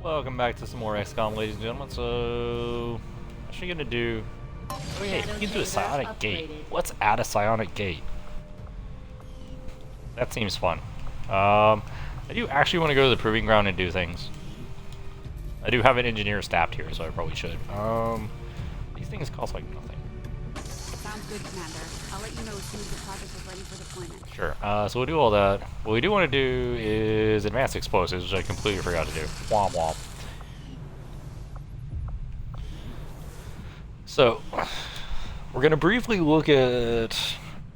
Welcome back to some more XCOM, ladies and gentlemen. So, what are you gonna do? Oh yeah, you can do a psionic gate. Let's add a psionic gate. That seems fun. I do actually want to go to the proving ground and do things. I do have an engineer staffed here, so I probably should. These things cost like nothing. Sounds good, Commander. I'll let you know as soon as the project is ready for deployment. Sure. So we'll do all that. What we do want to do is advanced explosives, which I completely forgot to do. Womp womp. So, we're going to briefly look at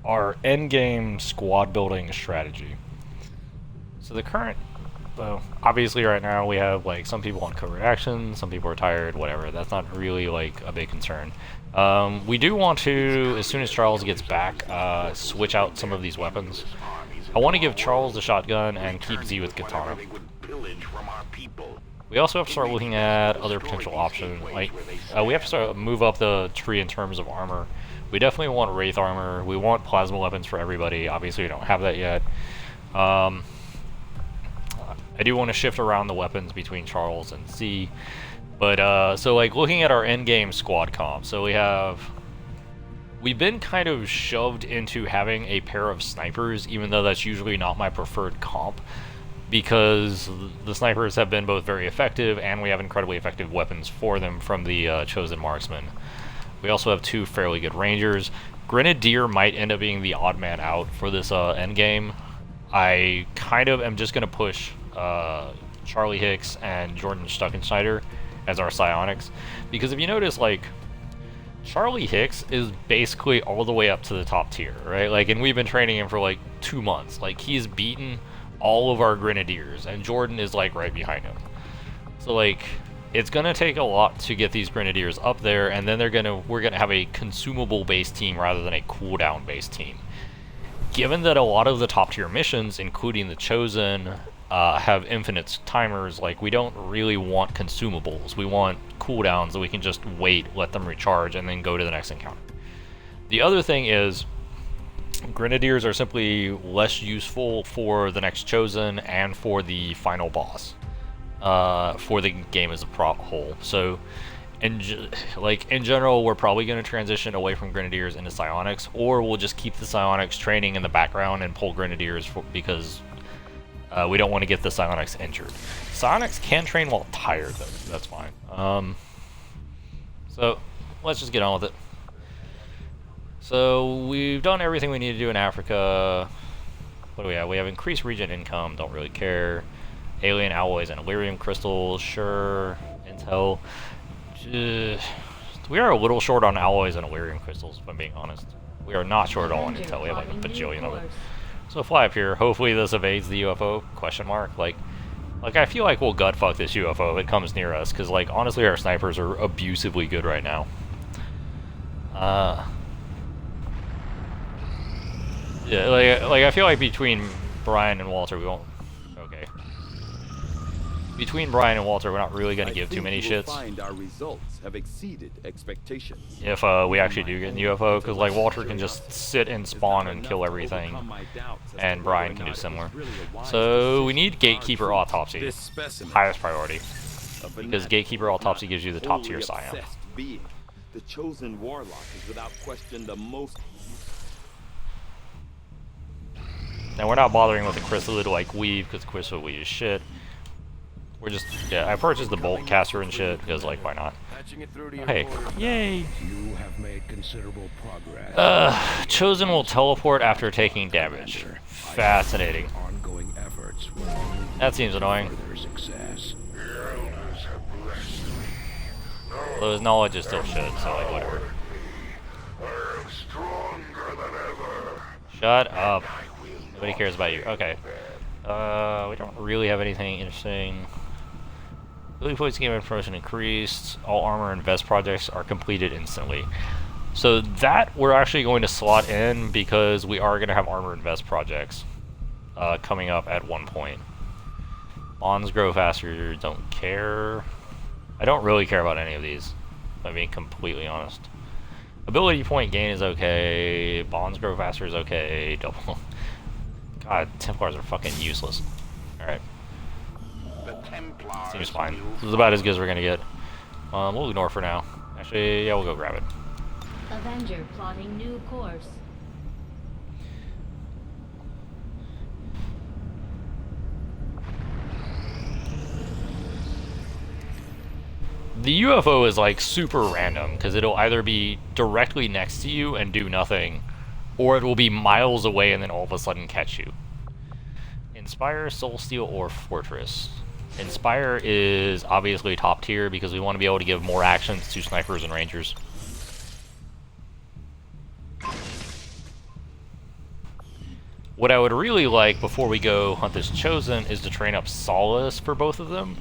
our endgame squad building strategy. So the current, well, obviously right now we have like some people on covert action, some people are tired, whatever. That's not really like a big concern. We do want to, as soon as Charles gets back, switch out some of these weapons. I want to give Charles the shotgun and keep Z with katana. We also have to start looking at other potential options. Like, we have to start move up the tree in terms of armor. We definitely want Wraith armor. We want plasma weapons for everybody. Obviously, we don't have that yet. I do want to shift around the weapons between Charles and Z. But, so like, looking at our endgame squad comp, so we've been kind of shoved into having a pair of snipers, even though that's usually not my preferred comp, because the snipers have been both very effective, and we have incredibly effective weapons for them from the chosen marksman. We also have two fairly good rangers. Grenadier might end up being the odd man out for this endgame. I kind of am just going to push Charlie Hicks and Jordan Stuckenschneider as our psionics, because if you notice, like, Charlie Hicks is basically all the way up to the top tier, right? Like, and we've been training him for like 2 months. Like, he's beaten all of our grenadiers, and Jordan is like right behind him. So like, it's gonna take a lot to get these grenadiers up there, and then we're gonna have a consumable based team rather than a cooldown based team. Given that a lot of the top tier missions, including the Chosen, have infinite timers, like, we don't really want consumables. We want cooldowns that we can just wait, let them recharge, and then go to the next encounter. The other thing is, Grenadiers are simply less useful for the next Chosen and for the final boss, for the game as a whole. So, in general, we're probably going to transition away from Grenadiers into Psionics, or we'll just keep the Psionics training in the background and pull Grenadiers because we don't want to get the Psionics injured. Psionics can train while tired, though. That's fine. So, let's just get on with it. So, we've done everything we need to do in Africa. What do we have? We have increased region income, don't really care. Alien alloys and Illyrium crystals, sure. Intel. We are a little short on alloys and Illyrium crystals, if I'm being honest. We are not short at all on Intel, we have like a bajillion of it. So fly up here, hopefully this evades the UFO, question mark. Like I feel like we'll gut fuck this UFO if it comes near us, because like, honestly, our snipers are abusively good right now. Yeah, like I feel like between Brian and Walter, we won't. Okay. Between Brian and Walter, we're not really going to give too many shits. Find our results have exceeded expectations. If we actually do get in the UFO, because like Walter can just sit and spawn and kill everything, and Brian can do similar. So we need Gatekeeper Autopsy, highest priority, because Gatekeeper Autopsy gives you the top tier Scion. The Chosen Warlock is without question the most. Now we're not bothering with the Chrysalid to like weave, because the Chrysalid weave is shit. We're just, yeah, I purchased the Bolt Caster and shit, because like, why not? Hey, yay! You have made considerable progress. Chosen will teleport after taking damage. Fascinating. Ongoing efforts will That seems annoying. further success. Although his knowledge is still shit, so like, whatever. Shut up. Nobody cares about you. Okay. We don't really have anything interesting. Ability points game information increased. All armor and vest projects are completed instantly. So that we're actually going to slot in because we are going to have armor and vest projects coming up at one point. Bonds grow faster, don't care. I don't really care about any of these, if I'm being completely honest. Ability point gain is okay. Bonds grow faster is okay. Double. God, Templars are fucking useless. Alright. Seems fine. This is about as good as we're gonna get. We'll ignore for now. Actually, yeah, we'll go grab it. Avenger plotting new course. The UFO is like super random because it'll either be directly next to you and do nothing, or it will be miles away and then all of a sudden catch you. Inspire, Soul Steel, or Fortress. Inspire is obviously top tier because we want to be able to give more actions to snipers and rangers. What I would really like before we go hunt this Chosen is to train up Solace for both of them.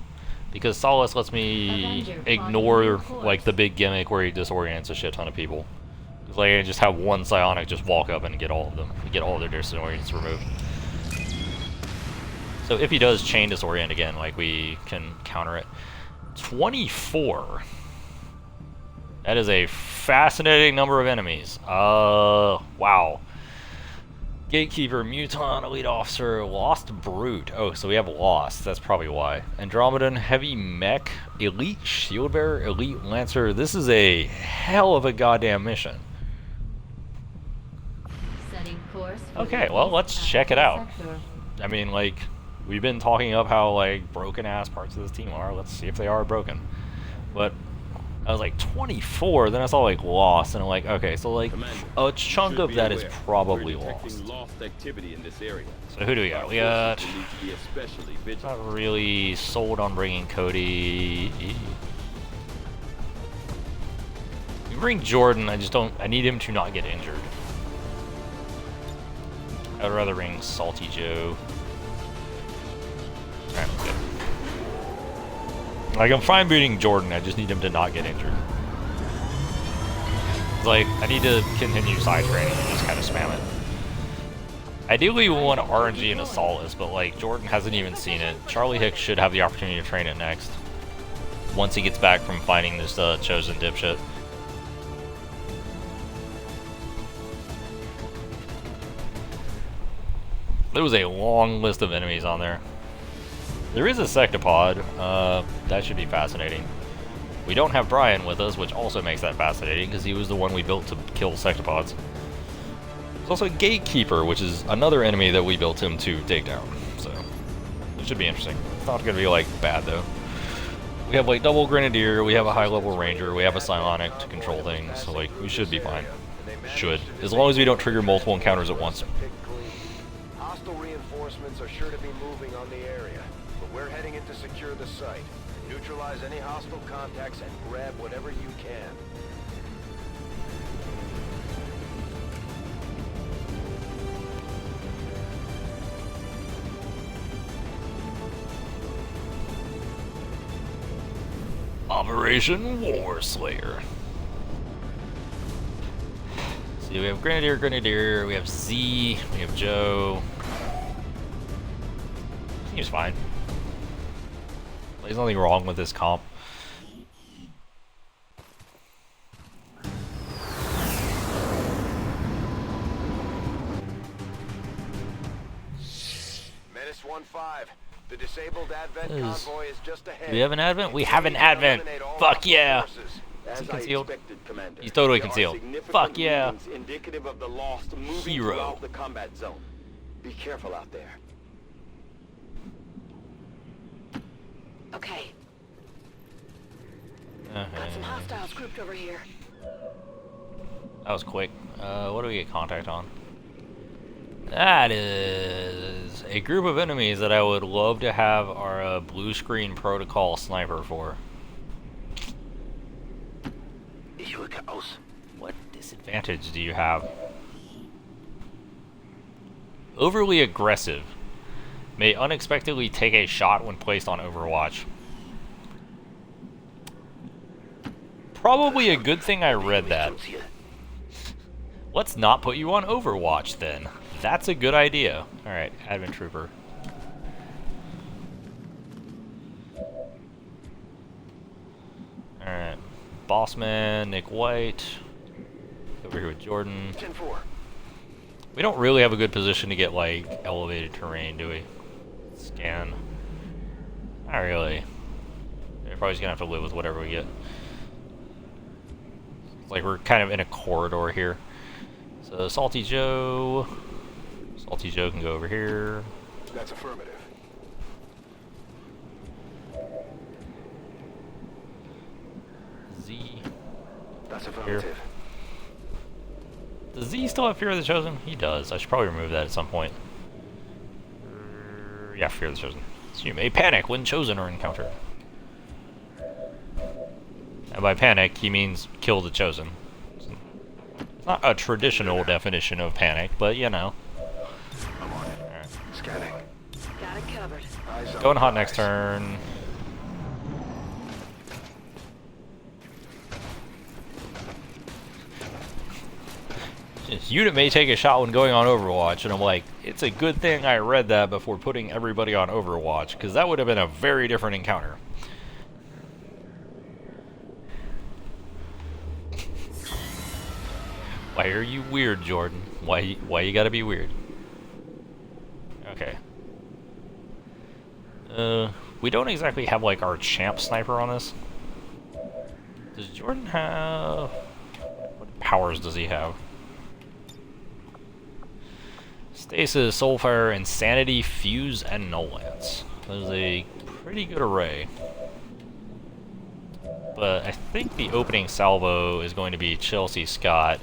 Because Solace lets me ignore like the big gimmick where he disorients a shit ton of people. It's like I just have one psionic just walk up and get all of them, get all of their disorients removed. So if he does chain disorient again, like we can counter it. 24. That is a fascinating number of enemies. Wow. Gatekeeper, Muton, Elite Officer, Lost Brute. Oh, so we have Lost. That's probably why. Andromedan, Heavy Mech, Elite Shield Bearer, Elite Lancer. This is a hell of a goddamn mission. Setting course for Okay, well, let's check it out. I mean, like, we've been talking up how, like, broken-ass parts of this team are. Let's see if they are broken. But I was like 24, then I saw like Lost, and I'm like, okay, so like a chunk of that is probably Lost. Activity in this area. So who do we got? We got not really sold on bringing Cody. We bring Jordan. I just don't. I need him to not get injured. I'd rather bring Salty Joe. Alright, good. Like, I'm fine beating Jordan, I just need him to not get injured. It's like, I need to continue side training and just kind of spam it. Ideally, we want RNG and Assaultus, but like, Jordan hasn't even seen it. Charlie Hicks should have the opportunity to train it next. Once he gets back from fighting this Chosen dipshit. There was a long list of enemies on there. There is a Sectopod, that should be fascinating. We don't have Brian with us, which also makes that fascinating, because he was the one we built to kill Sectopods. There's also a Gatekeeper, which is another enemy that we built him to take down, so it should be interesting. It's not going to be, like, bad, though. We have, like, double Grenadier, we have a high-level Ranger, we have a Psionic to control things, so, like, we should be fine. Should. As long as we don't trigger multiple encounters at once. Hostile reinforcements are sure to be moving on the area. We're heading in to secure the site. Neutralize any hostile contacts and grab whatever you can. Operation War Slayer. See, we have Grenadier, we have Z, we have Joe. Seems fine. There's nothing wrong with this comp. Menace 1-5. The disabled Advent convoy is just ahead. Do we have an Advent? We have an Advent! Fuck yeah! Is he concealed? He's totally concealed. Fuck yeah! Indicative of the lost moving Hero. throughout the combat zone. Be careful out there. Okay. Got some hostiles grouped over here. That was quick. What do we get contact on? That is a group of enemies that I would love to have our blue screen protocol sniper for. What disadvantage do you have? Overly aggressive. May unexpectedly take a shot when placed on Overwatch. Probably a good thing I read that. Let's not put you on Overwatch then. That's a good idea. Alright, Advent Trooper. Alright. Bossman, Nick White. Over here with Jordan. 10-4. We don't really have a good position to get, like, elevated terrain, do we? Scan. Not really. We're probably just gonna have to live with whatever we get. It's like we're kind of in a corridor here. So Salty Joe can go over here. That's affirmative. Z. That's Here. affirmative. Does Z still have Fear of the Chosen? He does. I should probably remove that at some point. Yeah, Fear of the Chosen. So you may panic when Chosen are encountered. And by panic, he means kill the Chosen. It's not a traditional definition of panic, but you know. I'm on it. Alright. Scanning. Got it covered. Eyes on Going hot the next prize. turn. Unit may take a shot when going on Overwatch, and I'm like, it's a good thing I read that before putting everybody on Overwatch, because that would have been a very different encounter. Why are you weird, Jordan? Why you gotta be weird? Okay. We don't exactly have like our champ sniper on this. Does Jordan have... what powers does he have? Stasis, Soulfire, Insanity, Fuse, and Null Lance. That is a pretty good array. But I think the opening salvo is going to be Chelsea Scott.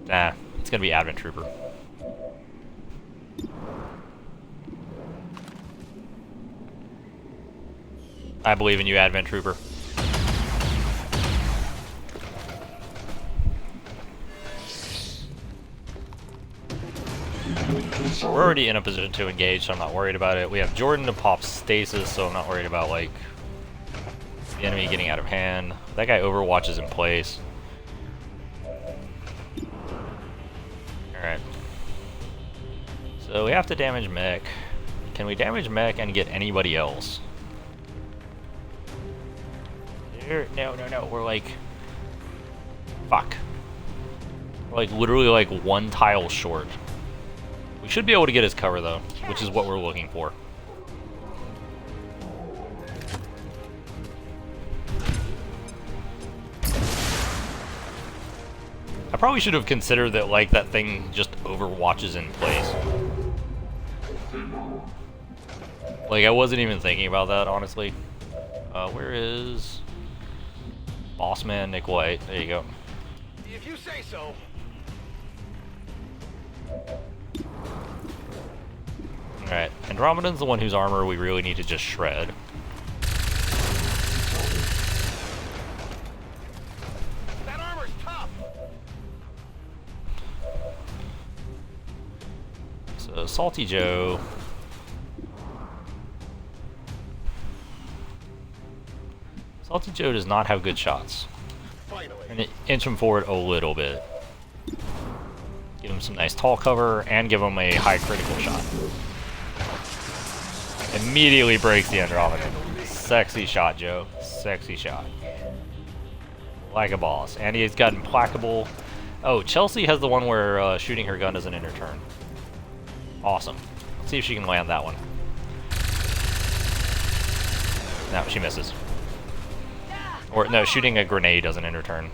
Nah, it's going to be Advent Trooper. I believe in you, Advent Trooper. We're already in a position to engage, so I'm not worried about it. We have Jordan to pop stasis, so I'm not worried about, like, the enemy getting out of hand. That guy overwatches in place. Alright. So we have to damage mech. Can we damage mech and get anybody else? No. We're like... fuck. We're like literally like one tile short. We should be able to get his cover though, which is what we're looking for. I probably should have considered that like that thing just overwatches in place. Like I wasn't even thinking about that honestly. Where is Bossman Nick White? There you go. If you say so. Alright, Andromeda's the one whose armor we really need to just shred. That armor's tough. So, Salty Joe. Salty Joe does not have good shots. Finally. And inch him forward a little bit. Give him some nice tall cover, and give him a high critical shot. Immediately breaks the Andromeda. Sexy shot, Joe. Sexy shot. Like a boss. And he's got implacable. Oh, Chelsea has the one where shooting her gun doesn't end her turn. Awesome. Let's see if she can land that one. No, she misses. Or, no, shooting a grenade doesn't end her turn.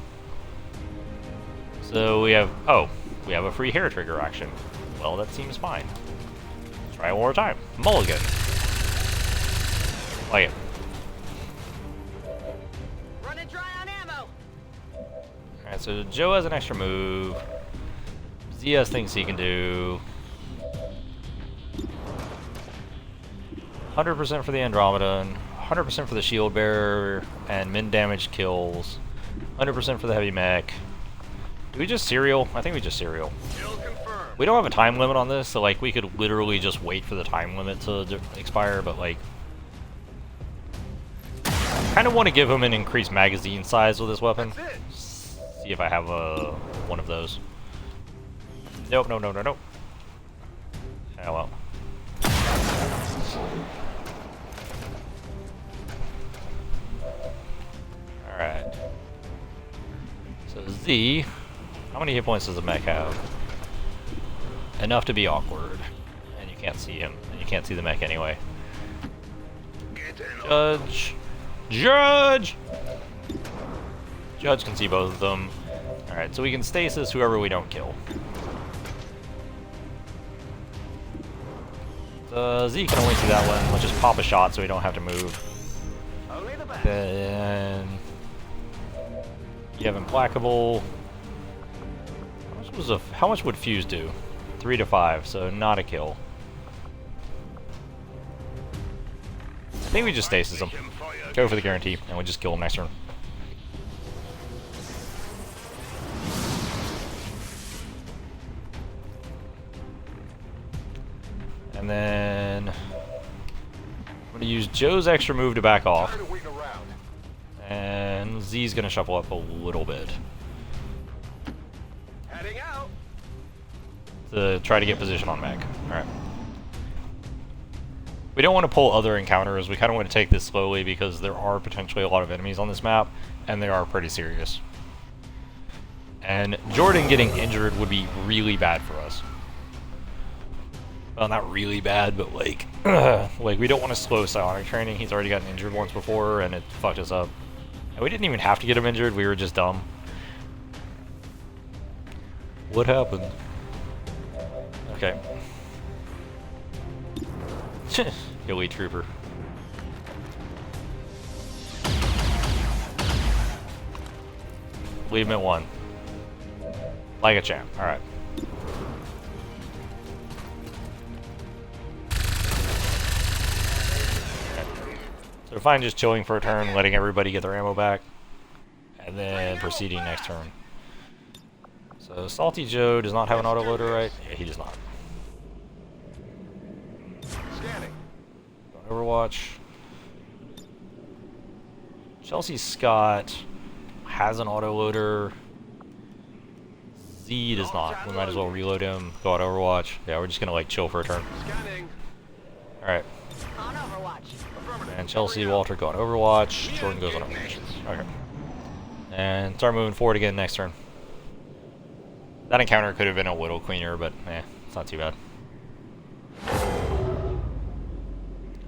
So we have... oh, we have a free hair trigger action. Well, that seems fine. Try it one more time. Mulligan. Like it. Running dry on ammo. Alright, so Joe has an extra move. Z has things he can do. 100% for the Andromeda, 100% for the shield bearer, and min damage kills. 100% for the heavy mech. Do we just serial? I think we just serial. Kill confirmed. We don't have a time limit on this, so like we could literally just wait for the time limit to expire, but like... kind of want to give him an increased magazine size with this weapon. That's it. See if I have one of those. Nope, no. Oh well. Alright. So Z, how many hit points does the mech have? Enough to be awkward. And you can't see him. You can't see the mech anyway. Get in. Judge! Judge! Judge can see both of them. Alright, so we can stasis whoever we don't kill. Z can only see that one. Let's just pop a shot so we don't have to move. Only the best. Then you have implacable. How much would fuse do? 3 to 5, so not a kill. I think we just stasis him. Go for the guarantee, and we just kill him next turn. And then I'm gonna use Joe's extra move to back off. And Z's gonna shuffle up a little bit Heading out. to try to get position on mech. Alright. We don't want to pull other encounters, we kind of want to take this slowly because there are potentially a lot of enemies on this map, and they are pretty serious. And Jordan getting injured would be really bad for us. Well, not really bad, but like, like we don't want to slow psionic training. He's already gotten injured once before, and it fucked us up. And we didn't even have to get him injured, we were just dumb. What happened? Okay. Elite trooper. Leave him at 1. Like a champ. Alright. So we're fine just chilling for a turn, letting everybody get their ammo back, and then proceeding next turn. So Salty Joe does not have an autoloader, right? Yeah, he does not. Scanning. Overwatch. Chelsea Scott has an autoloader. Z does not. We might as well reload him, go on Overwatch. Yeah, we're just gonna like chill for a turn. Scanning. Alright. On Overwatch. And Chelsea, Walter go on Overwatch. Jordan goes on Overwatch. Okay. And start moving forward again next turn. That encounter could have been a little cleaner, but it's not too bad.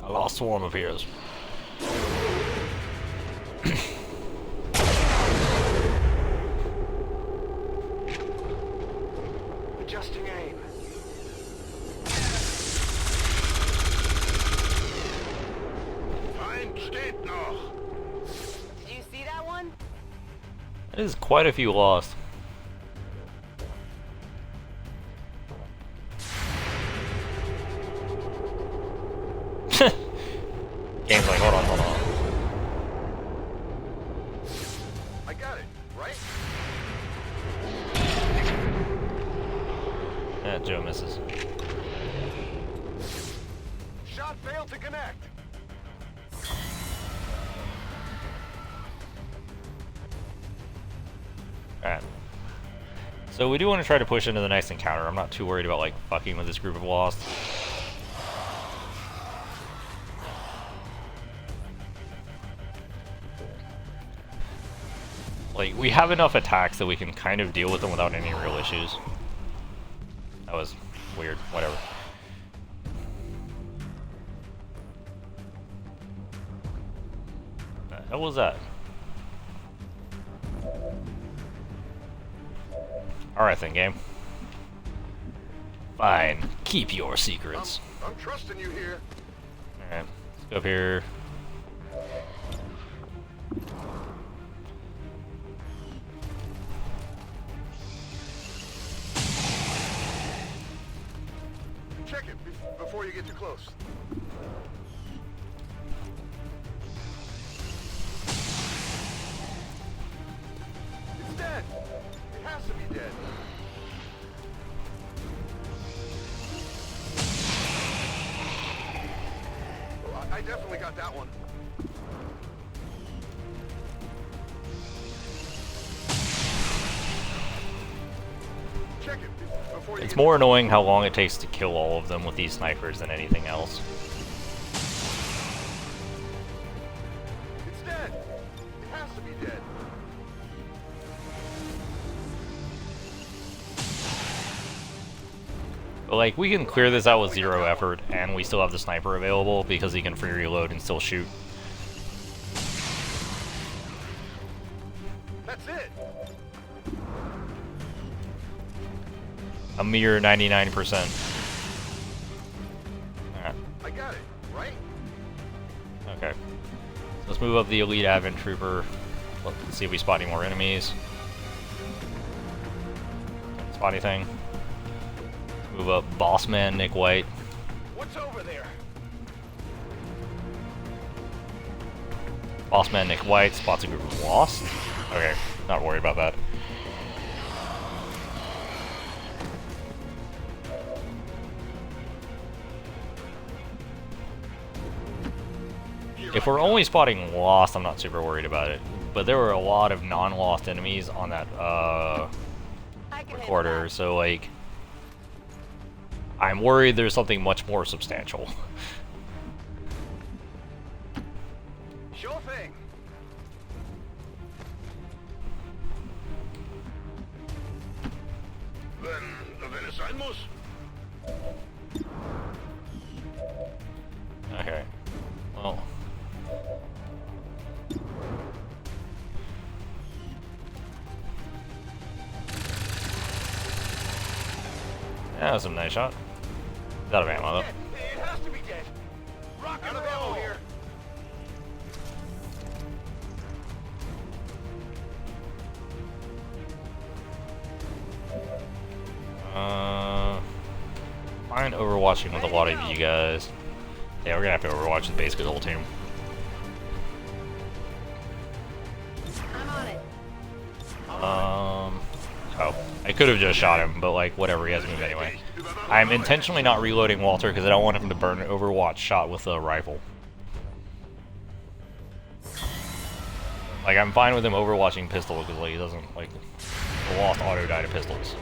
A lost swarm appears. Adjusting aim. Feind steht noch. Did you see that one? That is quite a few lost. Game's like, hold on. I got it, right? Yeah, Joe misses. Shot failed to connect. Alright. So we do want to try to push into the next encounter. I'm not too worried about like fucking with this group of lost. Like, we have enough attacks that we can kind of deal with them without any real issues. That was weird. Whatever. The hell was that? Alright then, game. Fine. Keep your secrets. I'm trusting you here. Alright. Let's go up here. Check it before you get too close. It's dead. It has to be dead. Oh, I definitely got that one. Check it before you It's get more annoying how long it takes to kill all of them with these snipers than anything else. It's dead. It has to be dead. But like, we can clear this out with 0 effort, and we still have the sniper available because he can free reload and still shoot. That's it. A mere 99%. Alright, I got it, right? okay. So let's move up the elite advent trooper. Let's see if we spot any more enemies. Spot anything. Move up boss man Nick White. What's over there? Boss man Nick White spots a group of Lost. Okay, not worried about that. If we're only spotting Lost, I'm not super worried about it. But there were a lot of non-Lost enemies on that recorder, so like, I'm worried there's something much more substantial. Sure thing. Wenn es sein muss. Okay, well. That was a nice shot. He's out of ammo though. It has to be dead. Rock out of ammo here. Fine overwatching with a lot of you guys. Yeah, we're gonna have to overwatch with basically the whole team. I'm on it. Oh, I could have just shot him, but like, whatever, he has moved anyway. I'm intentionally not reloading Walter because I don't want him to burn an Overwatch shot with a rifle. Like, I'm fine with him overwatching pistol because like, he doesn't, like, the Lost auto die to pistols.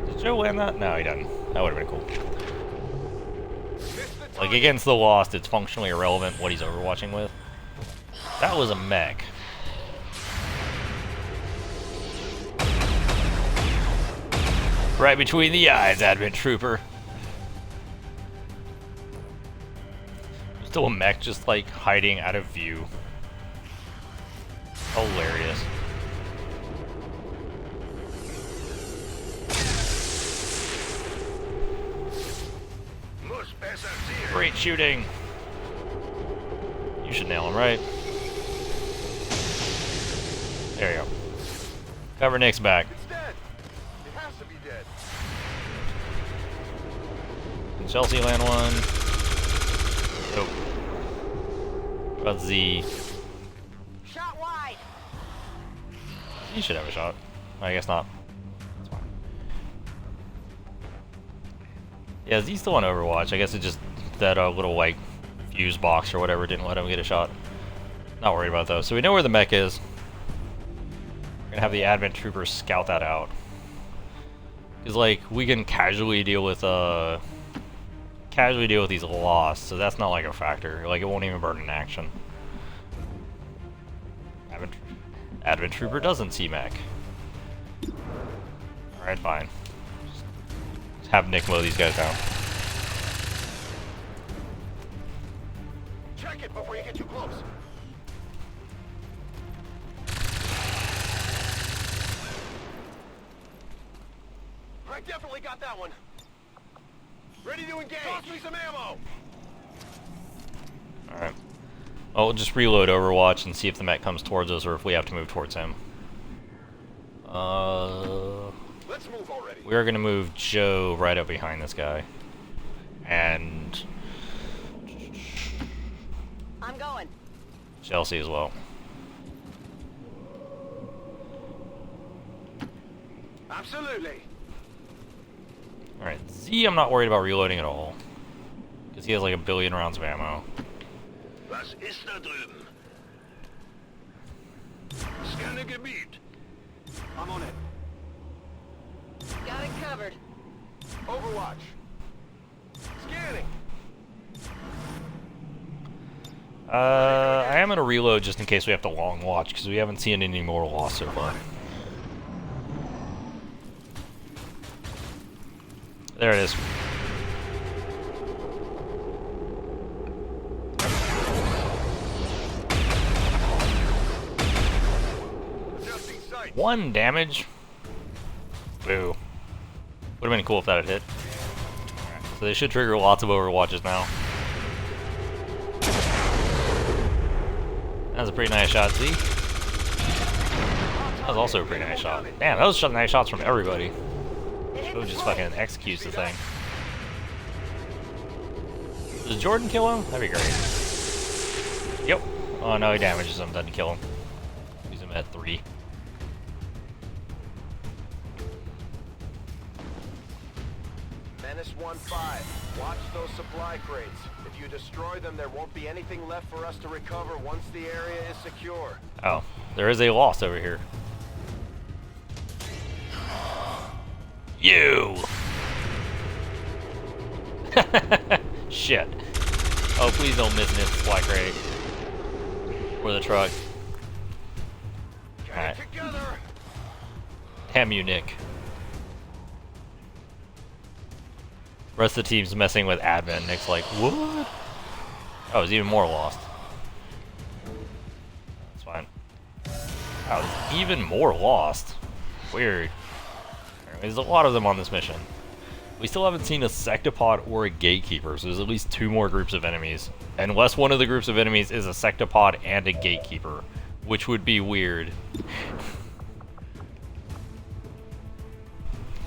Did Joe land that? No, he didn't. That would have been cool. Like, against the Lost, it's functionally irrelevant what he's overwatching with. That was a mech. Right between the eyes, Advent Trooper. Still a mech just like hiding out of view. Hilarious. Great shooting. You should nail him, right? There you go. Cover Nick's back. It's dead. It has to be dead. Can Chelsea land one? Nope. What about Z? Shot wide. He should have a shot. I guess not. That's fine. Yeah, Z's still on Overwatch. I guess it just that little like fuse box or whatever didn't let him get a shot. Not worried about those. So we know where the mech is. We're gonna have the Advent Troopers scout that out. Cause like we can casually deal with these Lost, so that's not like a factor. Like it won't even burn in action. Advent Trooper doesn't see mech. Alright, fine. Just have Nick mow these guys down. Check it before you get too close. I definitely got that one. Ready to engage. Toss me some ammo. Alright. Well, we'll just reload Overwatch and see if the mech comes towards us or if we have to move towards him. Let's move already. We are going to move Joe right up behind this guy. And I'm going. Chelsea as well. Absolutely. Alright, Z I'm not worried about reloading at all. Because he has like 1 billion rounds of ammo. Was ist da drüben? Scanne Gebiet. I'm on it. Got it covered. Overwatch. Scanning. I am going to reload just in case we have to long watch, because we haven't seen any more Lost so far. There it is. Adjusting sight. 1 damage. Boo. Would have been cool if that had hit. Alright, so they should trigger lots of overwatches now. That was a pretty nice shot, Z. That was also a pretty nice shot. Damn, that was nice shots from everybody. Joe just fucking executes the thing. Does Jordan kill him? That'd be great. Yep. Oh no, he damages him, doesn't kill him. Leaves him at 3. Menace 1-5. Watch those supply crates. If you destroy them, there won't be anything left for us to recover once the area is secure. Oh, there is a lost over here. You! Shit. Oh, please don't miss an supply crate. Or the truck. Alright. Together. Damn you, Nick. Rest of the team's messing with admin. Nick's like, what? Oh, it's even more lost. That's fine. Oh, it's even more lost. Weird. There's a lot of them on this mission. We still haven't seen a sectopod or a gatekeeper, so there's at least 2 more groups of enemies. Unless one of the groups of enemies is a sectopod and a gatekeeper, which would be weird.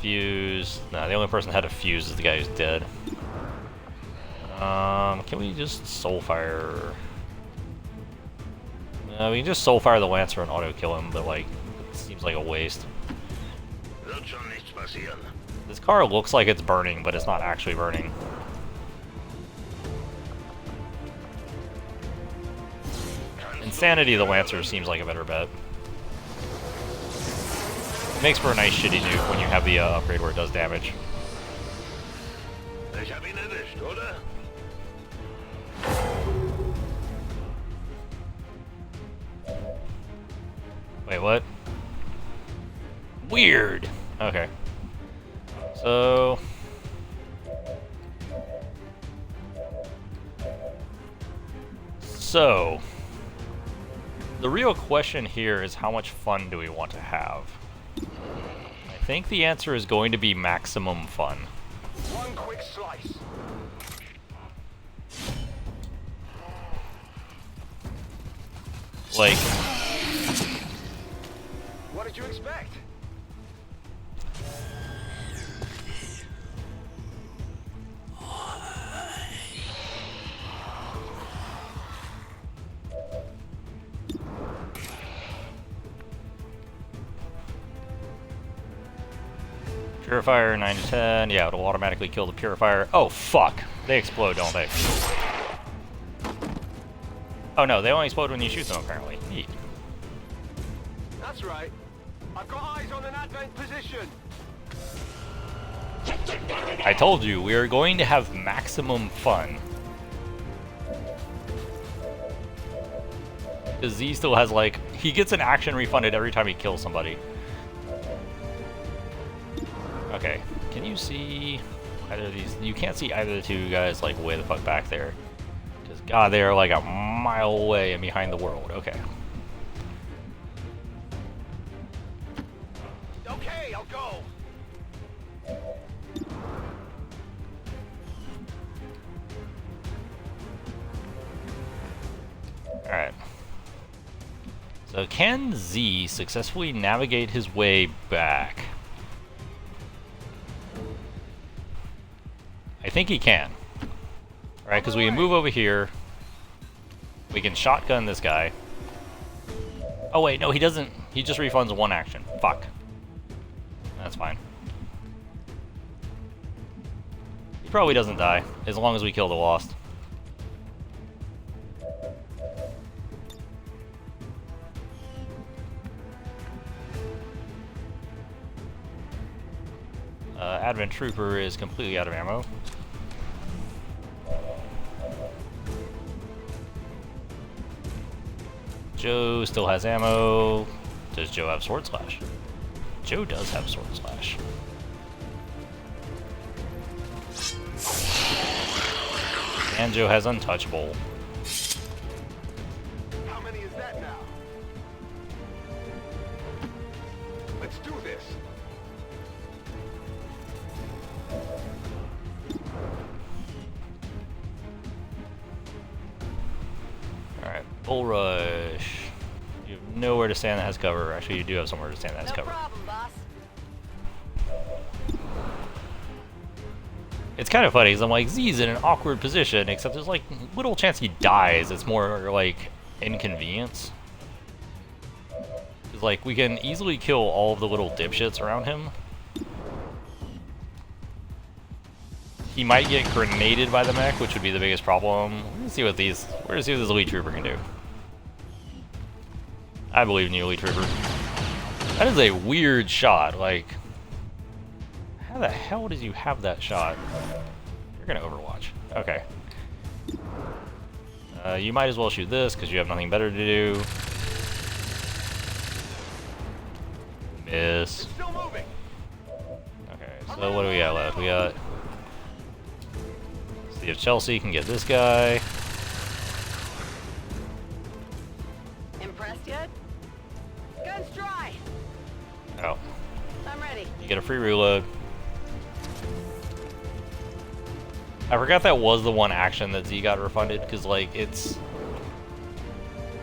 Fuse. No, the only person that had a fuse is the guy who's dead. Can we just soulfire? No, we can just soulfire the Lancer and auto kill him, but like, it seems like a waste. This car looks like it's burning, but it's not actually burning. Insanity the Lancer seems like a better bet. It makes for a nice shitty nuke when you have the upgrade where it does damage. Wait, what? Weird! Okay. So, the real question here is how much fun do we want to have? I think the answer is going to be maximum fun. One quick slice. Like, What did you expect? Purifier 9 to 10. Yeah, it'll automatically kill the Purifier. Oh, fuck. They explode, don't they? Oh no, they only explode when you shoot them, apparently. Neat. That's right. I've got eyes on an advent position. I told you, we are going to have maximum fun. Because Z still has, like, he gets an action refunded every time he kills somebody. Okay, can you see either of these? You can't see either of the 2 guys, like, way the fuck back there. Because, God, they are, like, a mile away and behind the world. Okay. Okay, I'll go. Alright. So, can Z successfully navigate his way back? I think he can. Alright, because we can move over here. We can shotgun this guy. Oh wait, no, he doesn't. He just refunds 1 action. Fuck. That's fine. He probably doesn't die, as long as we kill the Lost. Advent Trooper is completely out of ammo. Joe still has ammo. Does Joe have Sword Slash? Joe does have Sword Slash. Banjo has untouchable. How many is that now? Let's do this. Alright, Bull Rush. You have nowhere to stand that has cover. Actually, you do have somewhere to stand that has cover. problem, boss. It's kind of funny, because I'm like, Z's in an awkward position, except there's like little chance he dies. It's more like inconvenience. Because like, we can easily kill all of the little dipshits around him. He might get grenaded by the mech, which would be the biggest problem. Let's see what these. We're gonna see what this elite trooper can do. I believe in you, elite trooper. That is a weird shot. Like, how the hell did you have that shot? You're gonna Overwatch. Okay. You might as well shoot this because you have nothing better to do. Miss. Still moving. Okay, so what do we got left? We got. See if Chelsea can get this guy. Impressed yet? Guns dry. Oh, I'm ready. you get a free reload. I forgot that was the one action that Z got refunded, because like it's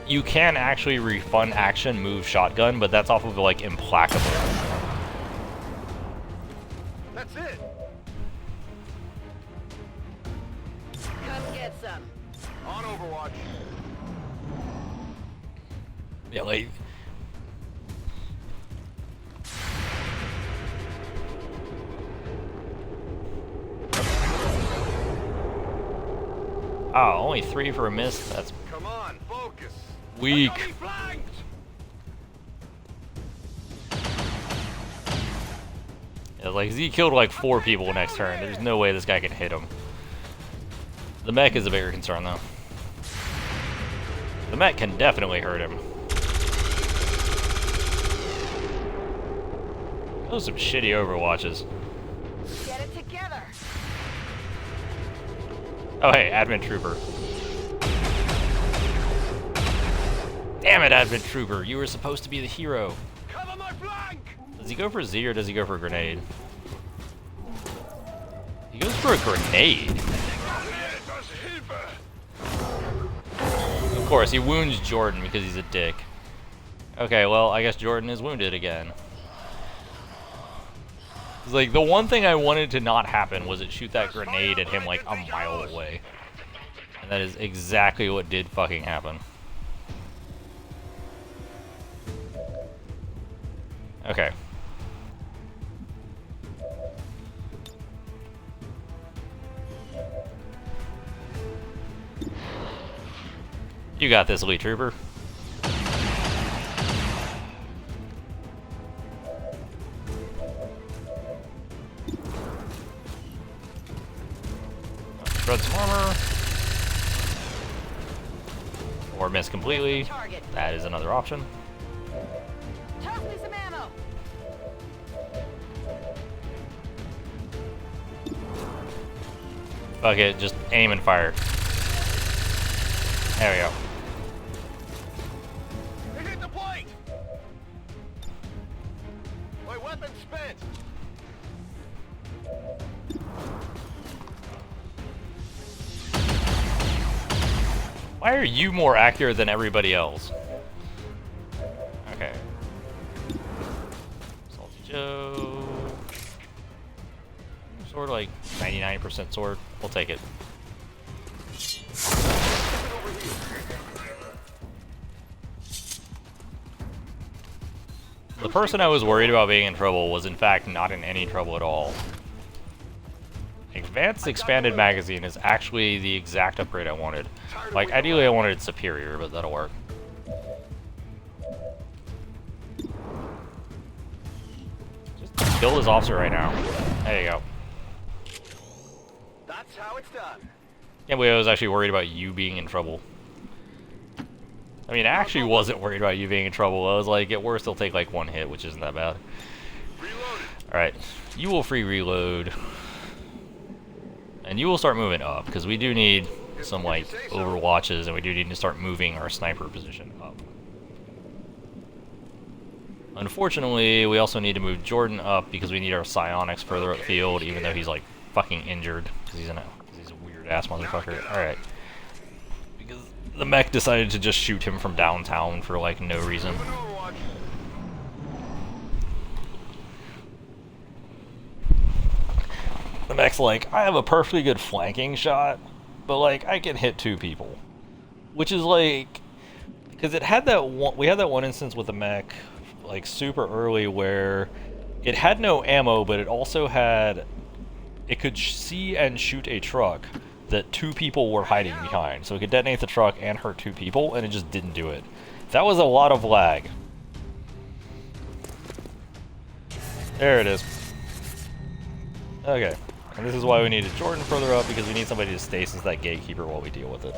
you can actually refund action move shotgun, but that's off of like implacable. That's it. Come get some. On Overwatch. Yeah, like oh, only 3 for a miss. That's Come on, focus. weak. Enemy flanked. Yeah, like Z killed like 4 people next turn. There's no way this guy can hit him. The mech is a bigger concern though. The mech can definitely hurt him. Those are some shitty Overwatches. Get it together. Oh hey, Advent Trooper. Damn it, Advent Trooper. You were supposed to be the hero. Cover my flank. Does he go for Z or does he go for a grenade? He goes for a grenade. Of course, he wounds Jordan because he's a dick. Okay, well, I guess Jordan is wounded again. It's like, the one thing I wanted to not happen was it shoot that grenade at him like a mile away. And that is exactly what did fucking happen. Okay. You got this, elite trooper. Shred some armor. Or miss completely. Target. That is another option. Toss me some ammo. Fuck it, just aim and fire. There we go. It hit the plate. My weapon's spent. Why are you more accurate than everybody else? Okay. Salty Joe. Sword like 99% sword. We'll take it. The person I was worried about being in trouble was in fact not in any trouble at all. Advanced Expanded Magazine is actually the exact upgrade I wanted. Like, ideally I wanted Superior, but that'll work. Just kill this officer right now. There you go. That's how it's done. Can't believe I was actually worried about you being in trouble. I mean, I actually wasn't worried about you being in trouble. I was like, at worst, they'll take like 1 hit, which isn't that bad. Alright, you will free reload. And you will start moving up, because we do need some like overwatches, and we do need to start moving our sniper position up. Unfortunately, we also need to move Jordan up because we need our psionics further upfield, even though he's like fucking injured because he's a weird ass motherfucker. All right, because the mech decided to just shoot him from downtown for like no reason. The mech's like, I have a perfectly good flanking shot, but like I can hit 2 people, which is like, because it had that one, we had that one instance with the mech, like super early, where it had no ammo, but it also had, it could see and shoot a truck that 2 people were hiding behind, so it could detonate the truck and hurt 2 people, and it just didn't do it. That was a lot of lag. There it is. Okay. And this is why we needed Jordan further up, because we need somebody to stasis that gatekeeper while we deal with it.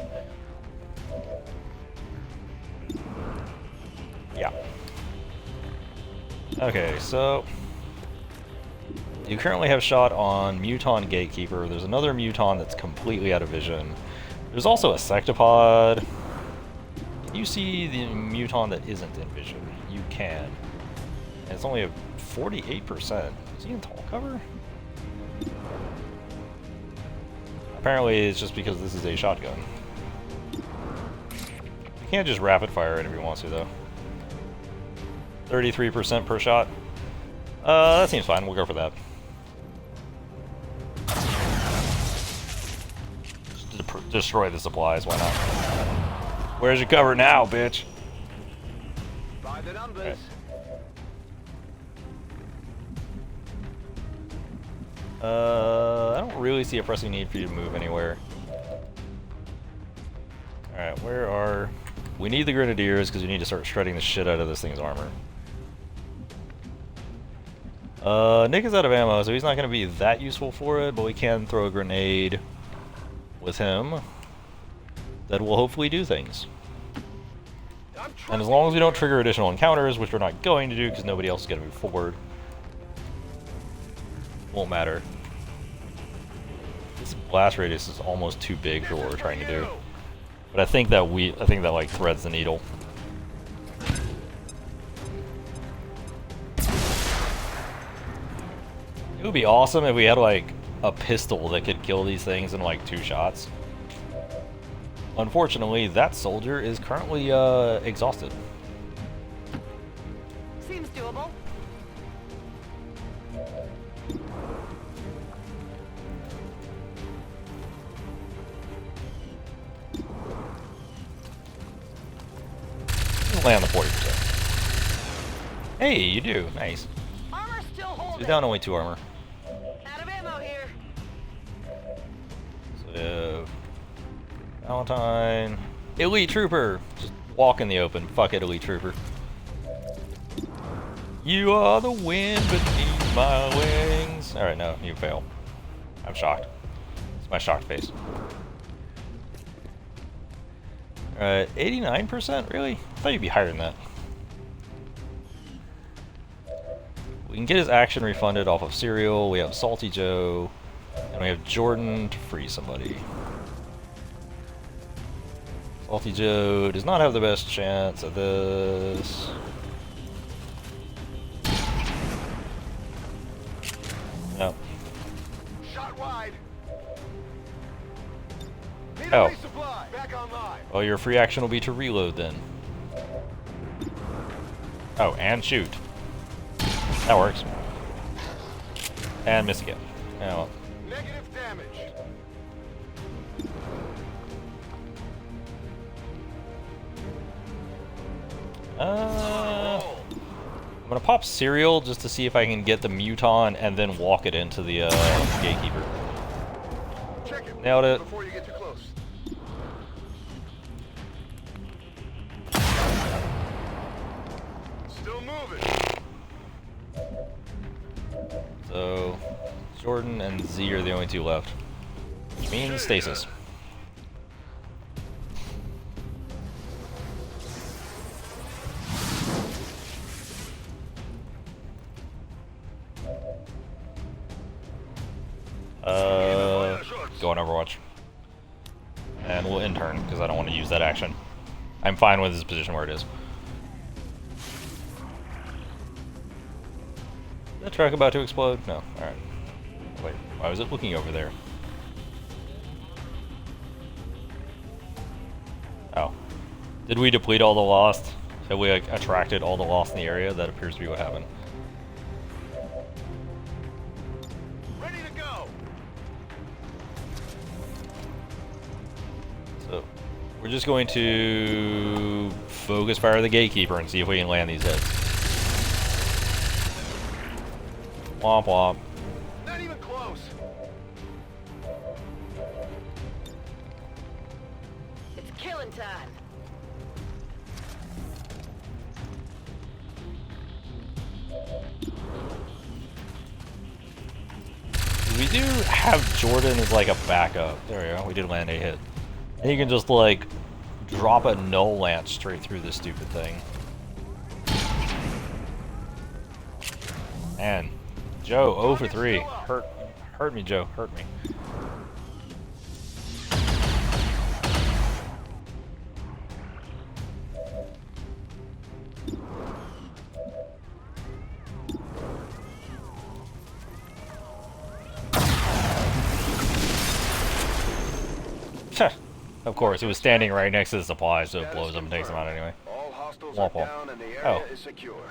Yeah. Okay, so you currently have shot on Muton Gatekeeper. There's another Muton that's completely out of vision. There's also a Sectopod. Can you see the Muton that isn't in vision? You can. And it's only a 48%. Is he in tall cover? Apparently it's just because this is a shotgun. You can't just rapid fire it if you want to, though. 33% per shot. That seems fine. We'll go for that. Just destroy the supplies. Why not? Where's your cover now, bitch? By the numbers. Right. I don't really see a pressing need for you to move anywhere. Alright, where are... We need the Grenadiers because we need to start shredding the shit out of this thing's armor. Nick is out of ammo, so he's not going to be that useful for it, but we can throw a grenade with him that will hopefully do things. And as long as we don't trigger additional encounters, which we're not going to do because nobody else is going to move forward, won't matter. This blast radius is almost too big for what we're trying to do. But I think that like threads the needle. It would be awesome if we had like a pistol that could kill these things in like 2 shots. Unfortunately, that soldier is currently exhausted. Seems doable. Lay on the 40%. Hey, you do. Nice. Armor still So holding. he's down only 2 armor. Out of ammo here. So, Valentine. Elite Trooper! Just walk in the open. Fuck it, Elite Trooper. You are the wind beneath my wings. Alright, no, you fail. I'm shocked. It's my shocked face. Alright, 89%? Really? I thought you'd be higher than that. We can get his action refunded off of Serial. We have Salty Joe. And we have Jordan to free somebody. Salty Joe does not have the best chance at this. No. Shot wide. Oh. Supply. Back online. Well, your free action will be to reload then. Oh, and shoot. That works. And miss again. Yeah, well. Negative damage. I'm gonna pop Serial just to see if I can get the Muton and then walk it into the Gatekeeper. Check it. Nailed it. Before you get too close. Still moving. So, Jordan and Z are the only 2 left. Which means stasis. Go on Overwatch. And we'll end turn, because I don't want to use that action. I'm fine with his position where it is. Is that truck about to explode? No. Alright. Wait, why was it looking over there? Oh. Did we deplete all the lost? Have we like, attracted all the lost in the area? That appears to be what happened. Ready to go. So, we're just going to focus fire the gatekeeper and see if we can land these hits. Womp womp. Not even close. It's killing time. We do have Jordan as like a backup. There we go. We did land a hit. And you can just like drop a null lance straight through this stupid thing. Man, Joe, 0 for 3. Hurt me, Joe. Hurt me. Of course, it was standing right next to the supply, so it blows them and takes them out anyway. All hostiles Womp are womp. down and the area Oh. is secure.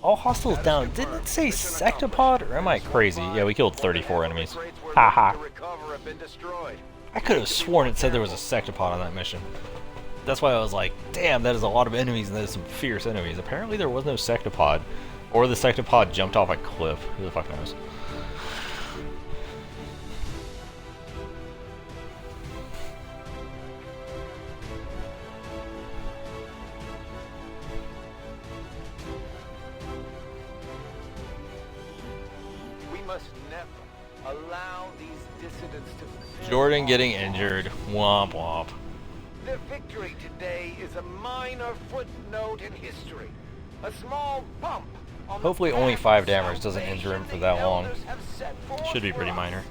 All hostiles down. Didn't it say sectopod, or am I crazy? Yeah, we killed 34 enemies. Haha. I could have sworn it said there was a sectopod on that mission. That's why I was like, damn, that is a lot of enemies and that is some fierce enemies. Apparently there was no sectopod. Or the sectopod jumped off a cliff. Who the fuck knows? We must never allow these dissidents to Jordan getting injured. Womp womp. Their victory today is a minor footnote in history. A small bump on the Hopefully only path 5 of damage doesn't injure him for salvation that long. the elders have set forth Should be for pretty us. minor.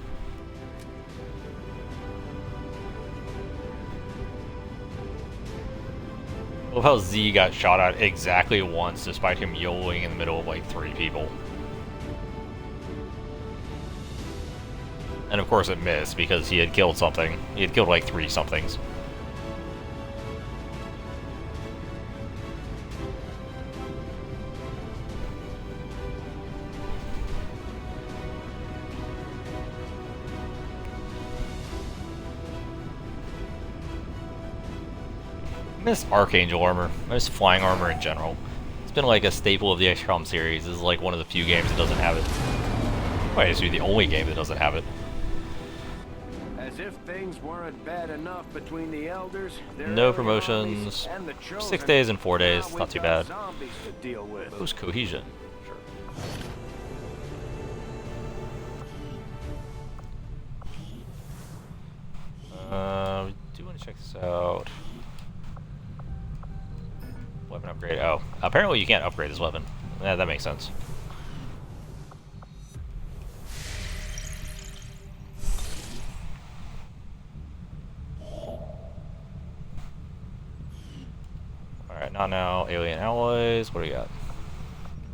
Love how Z got shot at exactly once despite him YOLOing in the middle of like 3 people. And of course it missed because he had killed something. He had killed like 3 somethings. I miss Archangel armor. I miss flying armor in general. It's been like a staple of the XCOM series. This is like one of the few games that doesn't have it. Well, it's the only game that doesn't have it. As if things weren't bad enough between the elders, their No early promotions. armies, and the chosen. 6 days and 4 days. Now Not too we've got bad. zombies to deal with. Most cohesion. We do want to check this out. Weapon upgrade. Oh, apparently you can't upgrade this weapon. Yeah, that makes sense. Alright, not now. Alien alloys. What do we got?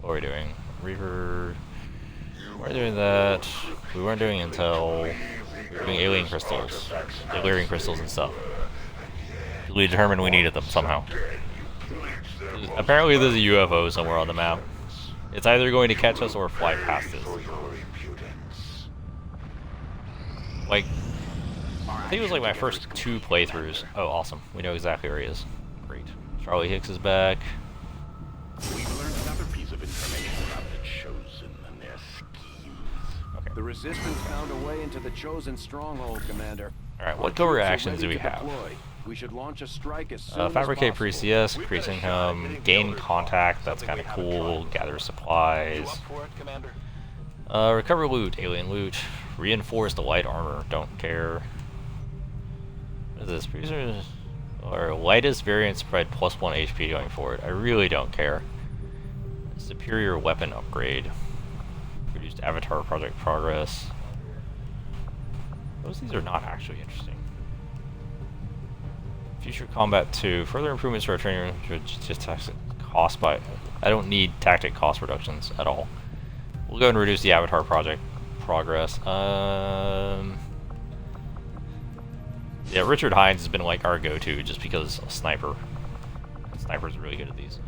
What are we doing? Reaver. We're doing that. We weren't doing intel. We were doing alien crystals. Delirium crystals and stuff. We determined we needed them somehow. Apparently there's a UFO somewhere on the map. It's either going to catch us or fly past us. Like, I think it was like my first 2 playthroughs. Oh, awesome. We know exactly where he is. Great. Charlie Hicks is back. We've learned another piece of information about the Chosen and their schemes. Okay. The Resistance found a way into the chosen stronghold, Commander. Alright, Our what troops are co-reactions do ready we to have? deploy. We should launch a strike as soon Fabricate as for possible. ECS, increase income, gain contact, that's kind of cool, gather You supplies. up for it, Commander? Recover loot, alien loot, reinforce the light armor, don't care. What is this? Cruisers or lightest variant spread +1 HP going forward. I really don't care. Superior weapon upgrade. Reduced avatar project progress. Those these are not actually interesting. Future Combat 2. Further improvements to our training just tactic cost by... I don't need tactic cost reductions at all. We'll go and reduce the Avatar project progress. Yeah, Richard Hines has been like our go-to just because Sniper's really good at these.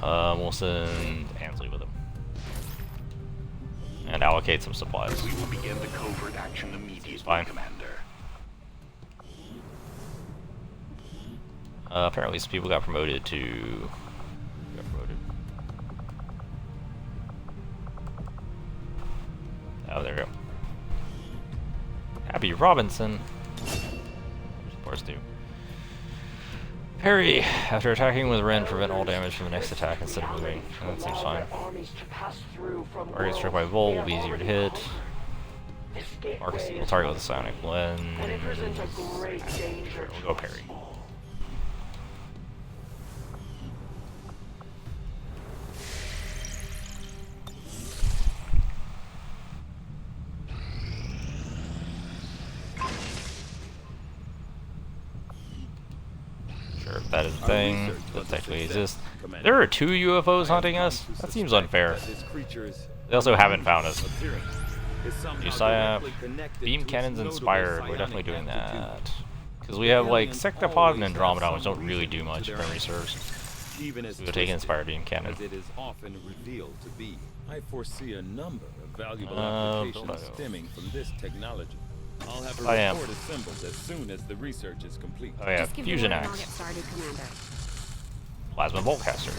We'll send Ansley with him. And allocate some supplies. We will begin the covert action immediately, Fine. Commander. Apparently some people got promoted to... Oh, there we go. Abby Robinson. Of course, do. Parry. After attacking with Ren, prevent all damage from the next attack instead of moving. That seems fine. Target struck by Vol will be easier to hit. Marcus will target with a Sonic Lens. Sure, we'll go Parry. Sure, if that is a thing that technically exists. There are 2 UFOs hunting us? That seems unfair. They also haven't found us. New PSYOP. Beam cannons inspired. We're definitely doing that. Because we have like Sectopod and Andromeda, which don't really do much if memory serves. We'll take inspired beam cannon. It is often revealed to be. I foresee a number of valuable applications applications stemming from this technology. I'll have a I am. report assembled as soon as the research is complete. Oh yeah, Just give me Fusion word and I'll Axe. get started, Commander. Plasma Boltcaster.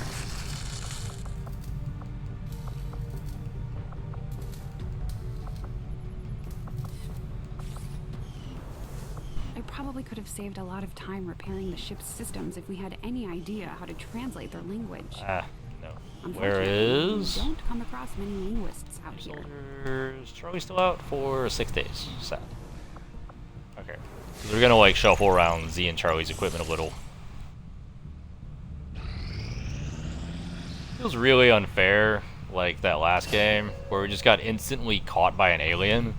I probably could have saved a lot of time repairing the ship's systems if we had any idea how to translate their language. Ah, no. Where Unfortunately, is... we don't come across many linguists out here. Soldiers. Charlie's still out for 6 days. Sad. Okay. So we're gonna like shuffle around Z and Charlie's equipment a little. Feels really unfair, like that last game, where we just got instantly caught by an alien,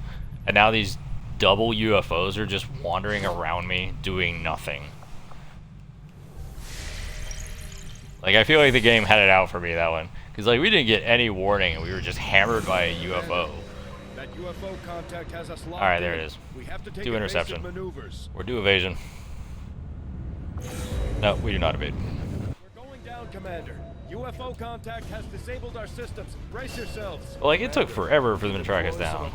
and now these double UFOs are just wandering around me, doing nothing. Like, I feel like the game had it out for me, that one. Because, like, we didn't get any warning, and we were just hammered by a UFO. That UFO contact has us locked Alright, there in. it is. We have to take Do evasive interception. maneuvers. We're due evasion. No, we do not evade. We're going down, Commander. UFO contact has disabled our systems. Brace yourselves. Well, like, it took forever for them to track us down.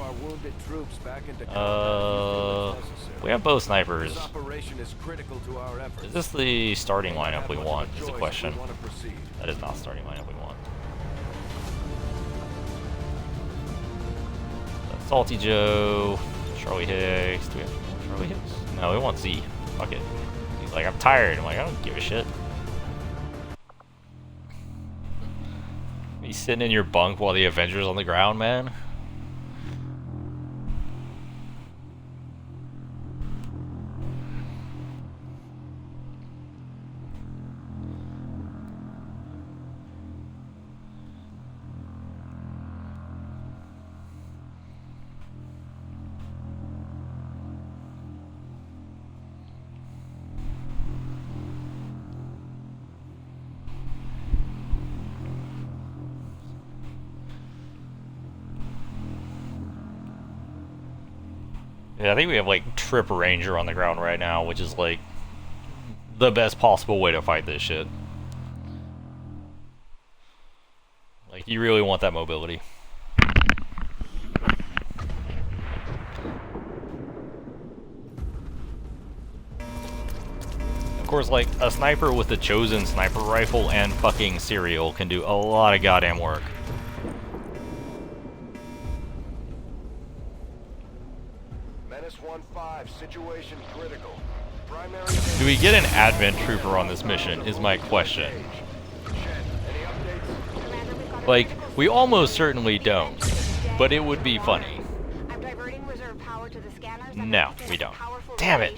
We have both snipers. This operation is critical to our efforts. Is this the starting lineup we want, is the Choice, question. we want to proceed. That is not the starting lineup we want. Salty Joe, Charlie Hicks. Do we have Charlie Hicks? No, we want Z. Fuck it. He's like, I'm tired. I'm like, I don't give a shit. You sitting in your bunk while the Avenger's on the ground, man? Yeah, I think we have like Trip Ranger on the ground right now, which is like the best possible way to fight this shit. Like, you really want that mobility. Of course, like, a sniper with the Chosen sniper rifle and fucking cereal can do a lot of goddamn work. Menace 1-5, situation critical. Primary... Do we get an Advent Trooper on this mission, is my question. Shed, any updates? Like, we almost certainly don't, but it would be funny. I'm diverting reserve power to the scanners. No, we don't. Damn it.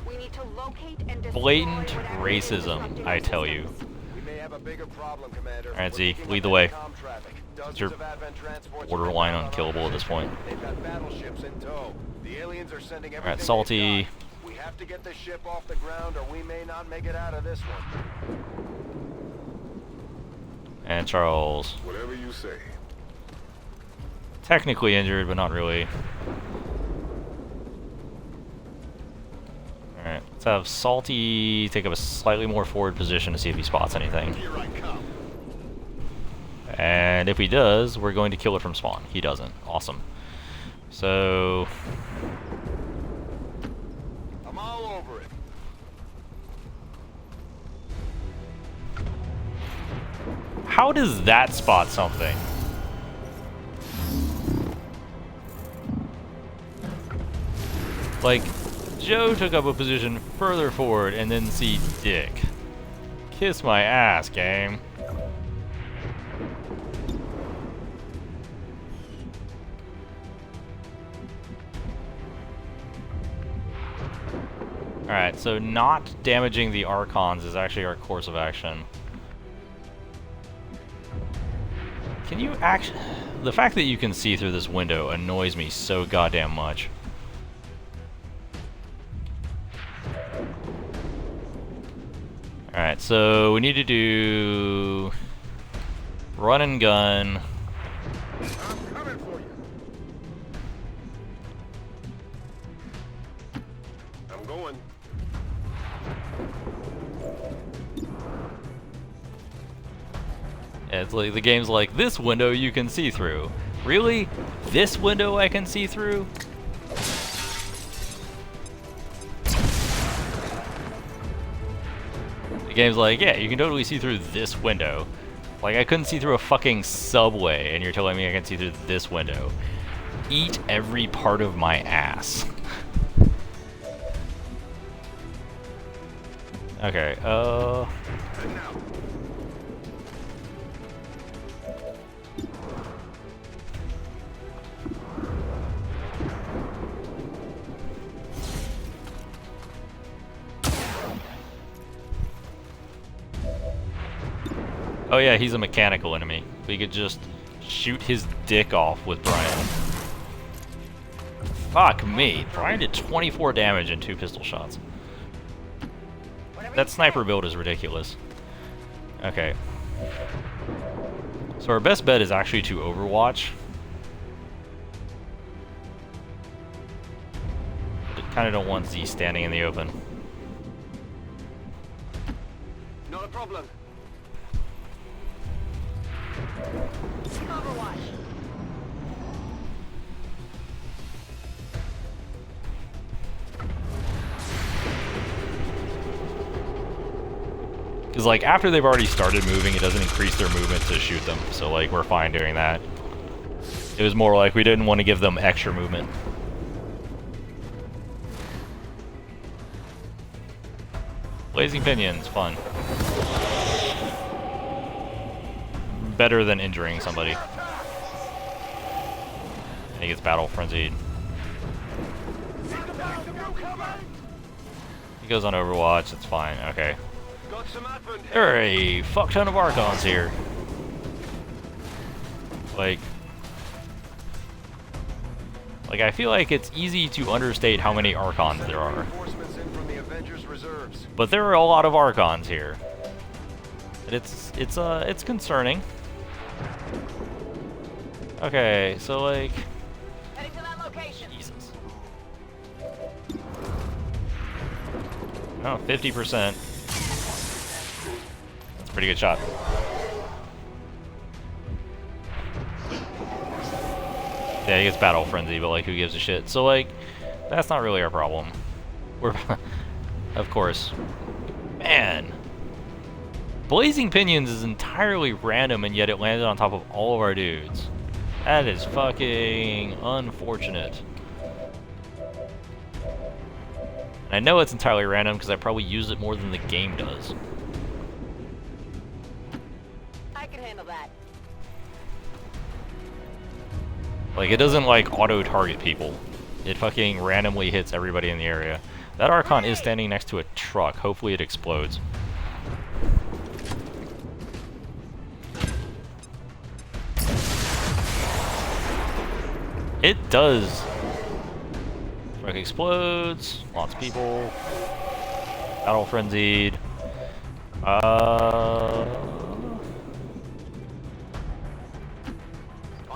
We need to locate and destroy Blatant whatever racism, is disrupting I our tell you. systems. We may have a bigger problem, Commander. Alright, We're Z, picking lead up the way. com traffic. Dozens Your of Advent transports borderline are unkillable at this point. They've got battleships in tow. The aliens are sending everything Alright, Salty. they've have to get the ship off the ground or we may not make it out of this one. And Charles. Whatever you say. Technically injured, but not really. Alright, let's have Salty take up a slightly more forward position to see if he spots anything. Here I come. And if he does, we're going to kill it from spawn. He doesn't. Awesome. So... I'm all over it. How does that spot something? Like, Joe took up a position further forward and then see Dick. Kiss my ass, game. Alright, so not damaging the Archons is actually our course of action. Can you actually... The fact that you can see through this window annoys me so goddamn much. Alright, so we need to do... Run and gun. I'm coming for you. I'm going. Yeah, it's like the game's like, this window you can see through. Really? This window I can see through? The game's like, yeah, you can totally see through this window. Like, I couldn't see through a fucking subway, and you're telling me I can see through this window. Eat every part of my ass. Okay, And now. oh yeah, he's a mechanical enemy. We could just shoot his dick off with Brian. Fuck me. Brian did 24 damage in 2 pistol shots. That sniper build is ridiculous. Okay. So our best bet is actually to Overwatch. I kind of don't want Z standing in the open. Not a problem. Overwatch. Because, like, after they've already started moving, it doesn't increase their movement to shoot them. So, like, we're fine doing that. It was more like we didn't want to give them extra movement. Blazing Pinions, fun. Better than injuring somebody. And he gets battle frenzied. He goes on Overwatch, it's fine, okay. Got some advent. There are a fuck ton of Archons here. Like, I feel like it's easy to understate how many Archons there are. Reinforcements in from the Avengers reserves. But there are a lot of Archons here. And it's concerning. Okay, so like, Heading to that location. Jesus. Oh, 50%. That's a pretty good shot. Yeah, he gets battle frenzy, but like, who gives a shit? So like, that's not really our problem. We're, of course, man. Blazing Pinions is entirely random, and yet it landed on top of all of our dudes. That is fucking unfortunate. And I know it's entirely random because I probably use it more than the game does. I can handle that. Like, it doesn't, like, auto-target people. It fucking randomly hits everybody in the area. That Archon is standing next to a truck. Hopefully it explodes. It does. Truck explodes. Lots of people. Battle frenzied. On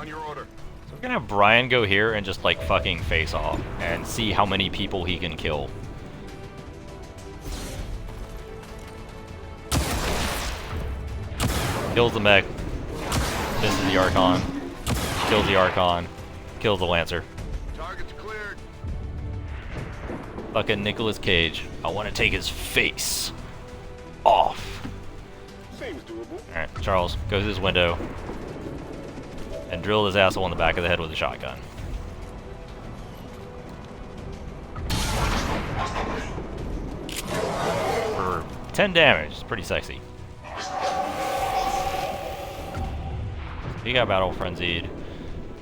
your order. So we're gonna have Brian go here and just like fucking face off and see how many people he can kill. Kills the mech. Misses the Archon. Kills the Archon. Kills the Lancer. Target's cleared. Fucking Nicolas Cage. I want to take his face off. Seems doable. Alright, Charles, go through this window and drill his asshole in the back of the head with a shotgun. For 10 damage. It's pretty sexy. He got battle frenzied.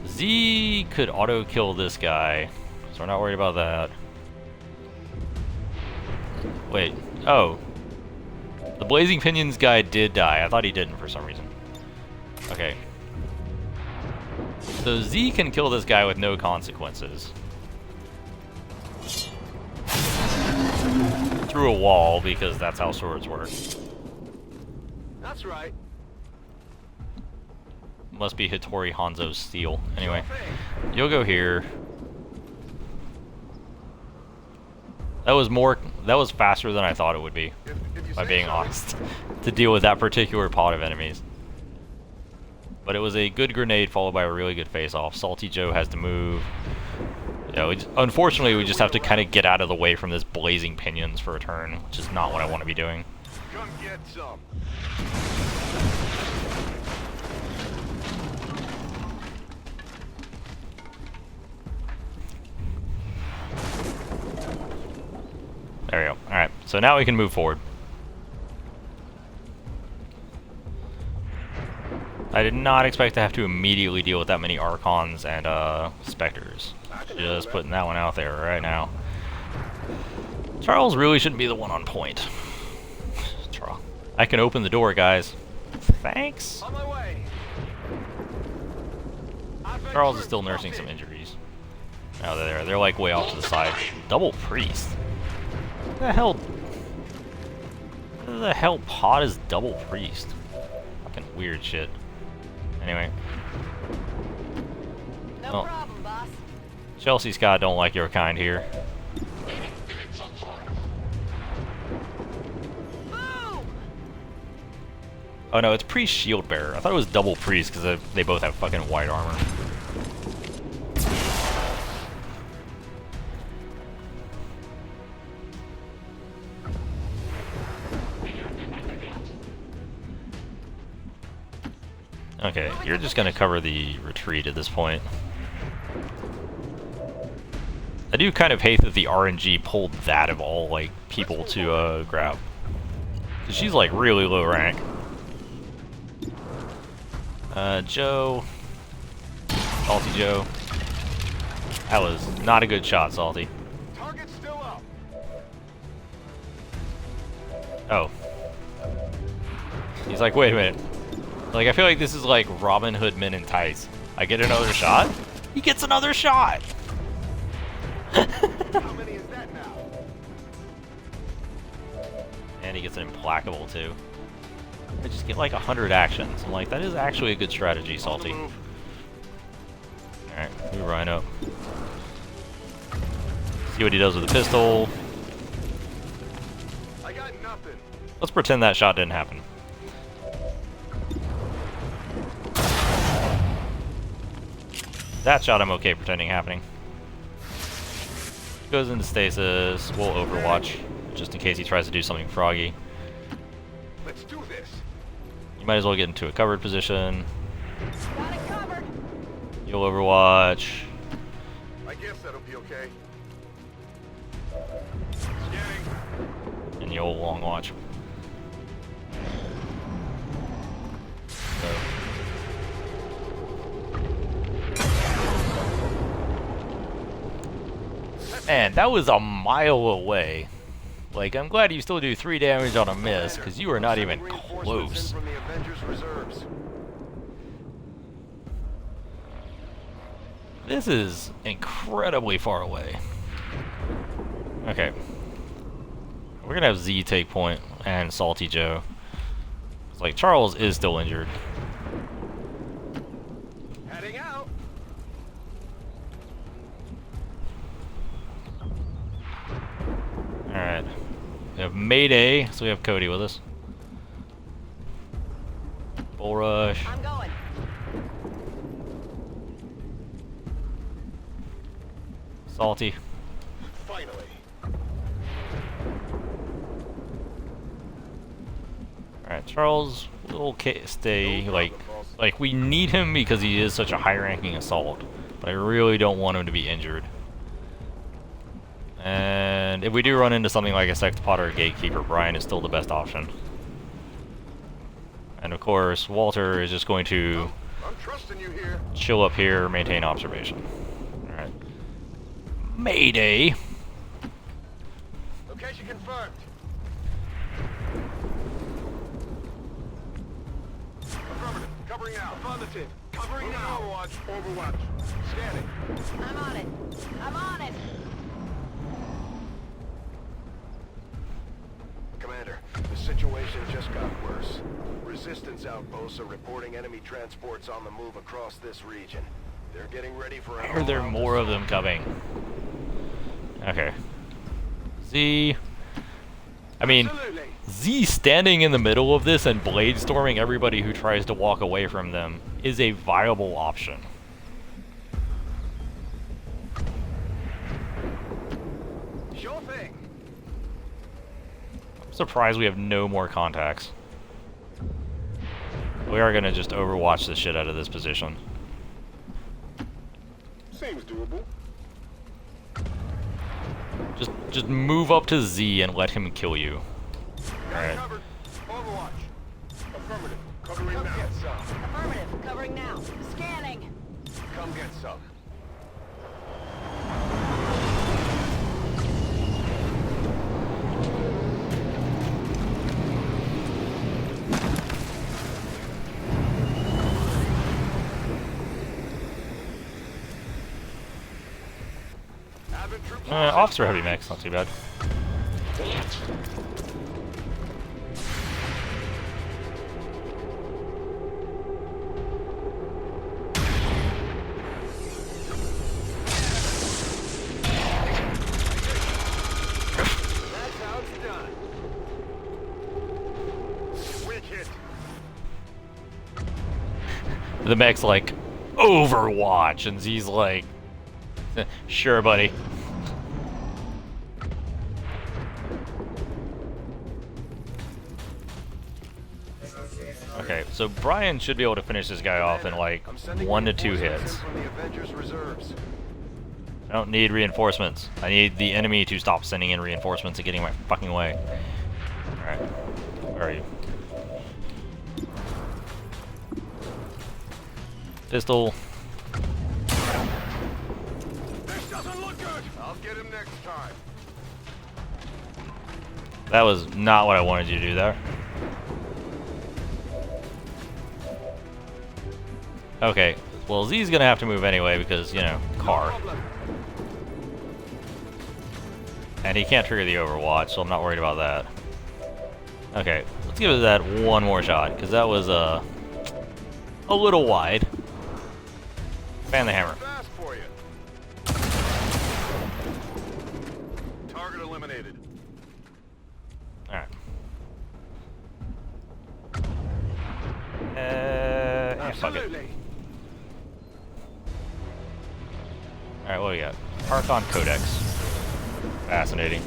Z could auto kill this guy, so we're not worried about that. Wait, oh. The Blazing Pinions guy did die. I thought he didn't for some reason. Okay. So Z can kill this guy with no consequences. Through a wall, because that's how swords work. That's right. Must be Hattori Hanzo's steel. Anyway, you'll go here. That was faster than I thought it would be, by being honest, to deal with that particular pod of enemies. But it was a good grenade followed by a really good face-off. Salty Joe has to move. You know, unfortunately, we just have to kind of get out of the way from this Blazing Pinions for a turn, which is not what I want to be doing. Come get some. There we go. Alright, so now we can move forward. I did not expect to have to immediately deal with that many Archons and Spectres. Just putting that one out there right now. Charles really shouldn't be the one on point. I can open the door, guys. Thanks. On my way. Charles is still nursing some injuries. Oh, they're like way off to the side. Double priest. What the hell pod is double priest? Fucking weird shit. Anyway. No problem, boss. Chelsea Scott don't like your kind here. Boom! Oh no, it's priest shield bearer. I thought it was double priest because they both have fucking white armor. Okay, you're just gonna cover the retreat at this point. I do kind of hate that the RNG pulled that of all, like, people to, grab. 'Cause she's, like, really low rank. Joe. Salty Joe. That was not a good shot, Salty. Target's still up. Oh. He's like, wait a minute. Like, I feel like this is like Robin Hood Men in Tights. I get another shot? He gets another shot! How many is that now? And he gets an implacable, too. I just get like 100 actions. I'm like, that is actually a good strategy, Salty. Alright, move Rhino. See what he does with the pistol. I got nothing. Let's pretend that shot didn't happen. That shot I'm okay pretending happening. Goes into stasis. We'll overwatch, just in case he tries to do something froggy. Let's do this. You might as well get into a covered position. Got it covered. You'll overwatch. I guess that'll be okay. Scanning. And you'll long watch. So. Man, that was a mile away. Like, I'm glad you still do 3 damage on a miss, because you are not even close. From the Avengers reserves. This is incredibly far away. Okay. We're gonna have Z take point and Salty Joe. It's like Charles is still injured. Heading out. Alright. We have Mayday, so we have Cody with us. Bull Rush. I'm going. Salty. Finally. Alright, Charles will stay, like we need him because he is such a high-ranking assault, but I really don't want him to be injured. And if we do run into something like a Sexpot or a Gatekeeper, Brian is still the best option. And of course, Walter is just going to I'm trusting you here. chill up here, maintain observation. Alright. Mayday! Location confirmed. Affirmative. Covering now. Affirmative. Covering now. Overwatch. Overwatch. Scanning. I'm on it. I'm on it. Commander, the situation just got worse. Resistance outposts are reporting enemy transports on the move across this region. They're getting ready for Why are there all-out more of assault. them coming? Okay. Z. I mean, Absolutely. Z standing in the middle of this and blade storming everybody who tries to walk away from them is a viable option. Sure thing. I'm surprised we have no more contacts. We are gonna just overwatch the shit out of this position. Seems doable. Just move up to Z and let him kill you. Alright. Covered. Overwatch. Affirmative. Covering Come now. get some. Affirmative. Covering now. Scanning. Come get some. Advent troops. Officer heavy mech's not too bad. That's how it's done. Weak hit. The mech's like, Overwatch, and Z's like, sure, buddy. Okay, so Brian should be able to finish this guy off in like I'm sending 1 to 2 reinforcements hits. in from the Avengers reserves. I don't need reinforcements. I need the enemy to stop sending in reinforcements and getting in my fucking way. Alright. Where are you? Pistol. This doesn't look good. I'll get him next time. That was not what I wanted you to do there. Okay, well Z's gonna have to move anyway because, you know, car. And he can't trigger the Overwatch, so I'm not worried about that. Okay, let's give it that one more shot, because that was a little wide. Fan the hammer. Fast for you. Target eliminated. Alright. Yeah, fuck it. Absolutely. Alright, what do we got? Archon Codex. Fascinating.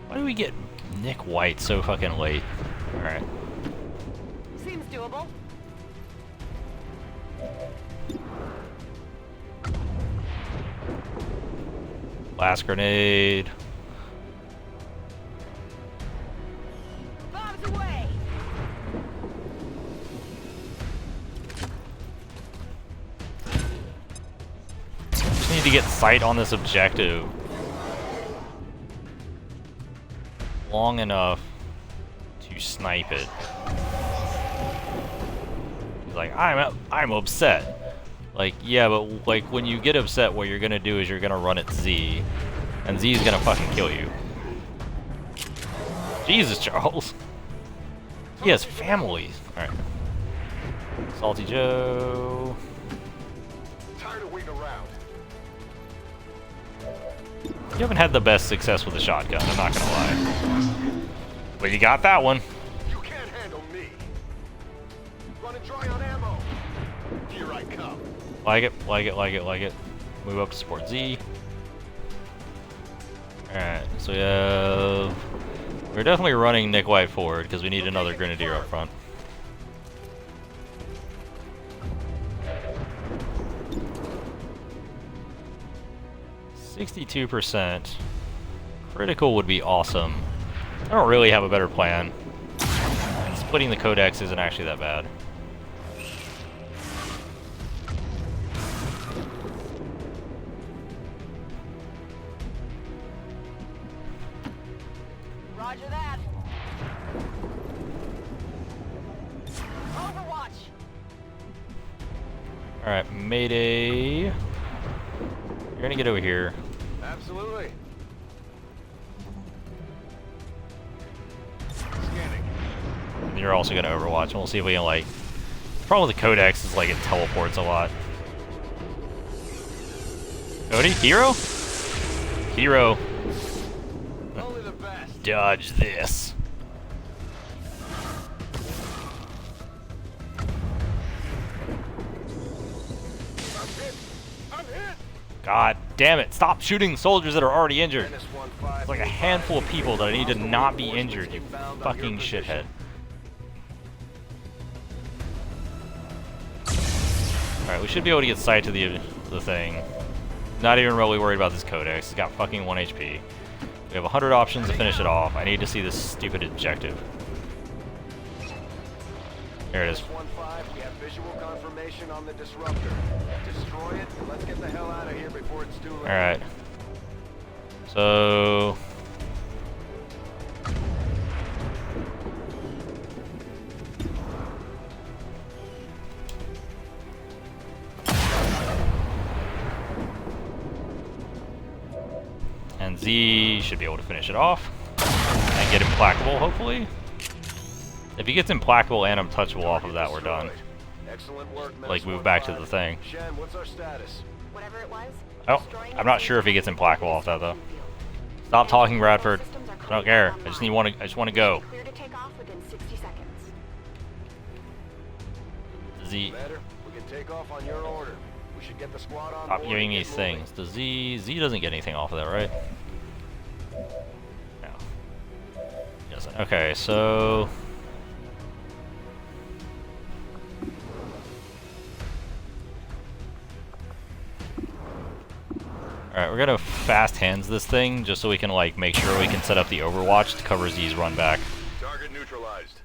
Why do we get Nick White so fucking late? Alright. Seems doable. Blast grenade. Bombs away. Just need to get sight on this objective long enough to snipe it. He's like, I'm upset. Like, yeah, but like when you get upset, what you're gonna do is you're gonna run at Z, and Z is gonna fucking kill you. Jesus, Charles. He has families. All right. Salty Joe. Tired of waiting around. You haven't had the best success with the shotgun, I'm not gonna lie. But you got that one. You can't handle me. Running dry on ammo. Here I come. Like it, like it, like it, like it. Move up to support Z. Alright, so we have... We're definitely running Nick White forward because we need another Grenadier up front. %. Critical would be awesome. I don't really have a better plan. And splitting the codex isn't actually that bad. Roger that. Overwatch. Alright, Mayday. You're gonna get over here. Absolutely. Scanning. And you're also gonna Overwatch, and we'll see if we can, like... The problem with the Codex is, like, it teleports a lot. Cody? Hero? Hero. Only the best. Dodge this. I'm hit. I'm hit. God damn it, stop shooting soldiers that are already injured. -15. It's like a handful of people that I need to not be injured, you fucking shithead. Alright, we should be able to get sight to the thing. Not even really worried about this Codex. It's got fucking 1 HP. We have 100 options to finish it off. I need to see this stupid objective. There it is. -15. We have visual confirmation on the disruptor. Destroy it and let's get the hell out of here before it's too late. Alright. So... And Z should be able to finish it off. And get Implacable, hopefully. If he gets Implacable and Untouchable off of that, we're done. Excellent work, Like, move back to the thing. Shen, what's our status? Whatever it was. Oh, I'm not sure if he gets Implacable off that, though. Stop talking, Bradford. I don't care. I just want to go. Clear to take off within 60 seconds. Z. Better. We can take off on your order. We should get the squad on Stop board giving and me get these moving. things. The Z doesn't get anything off of that, right? No. He doesn't. Okay, so... Alright, we're gonna fast hands this thing, just so we can, like, make sure we can set up the Overwatch to cover Z's run back. Target neutralized.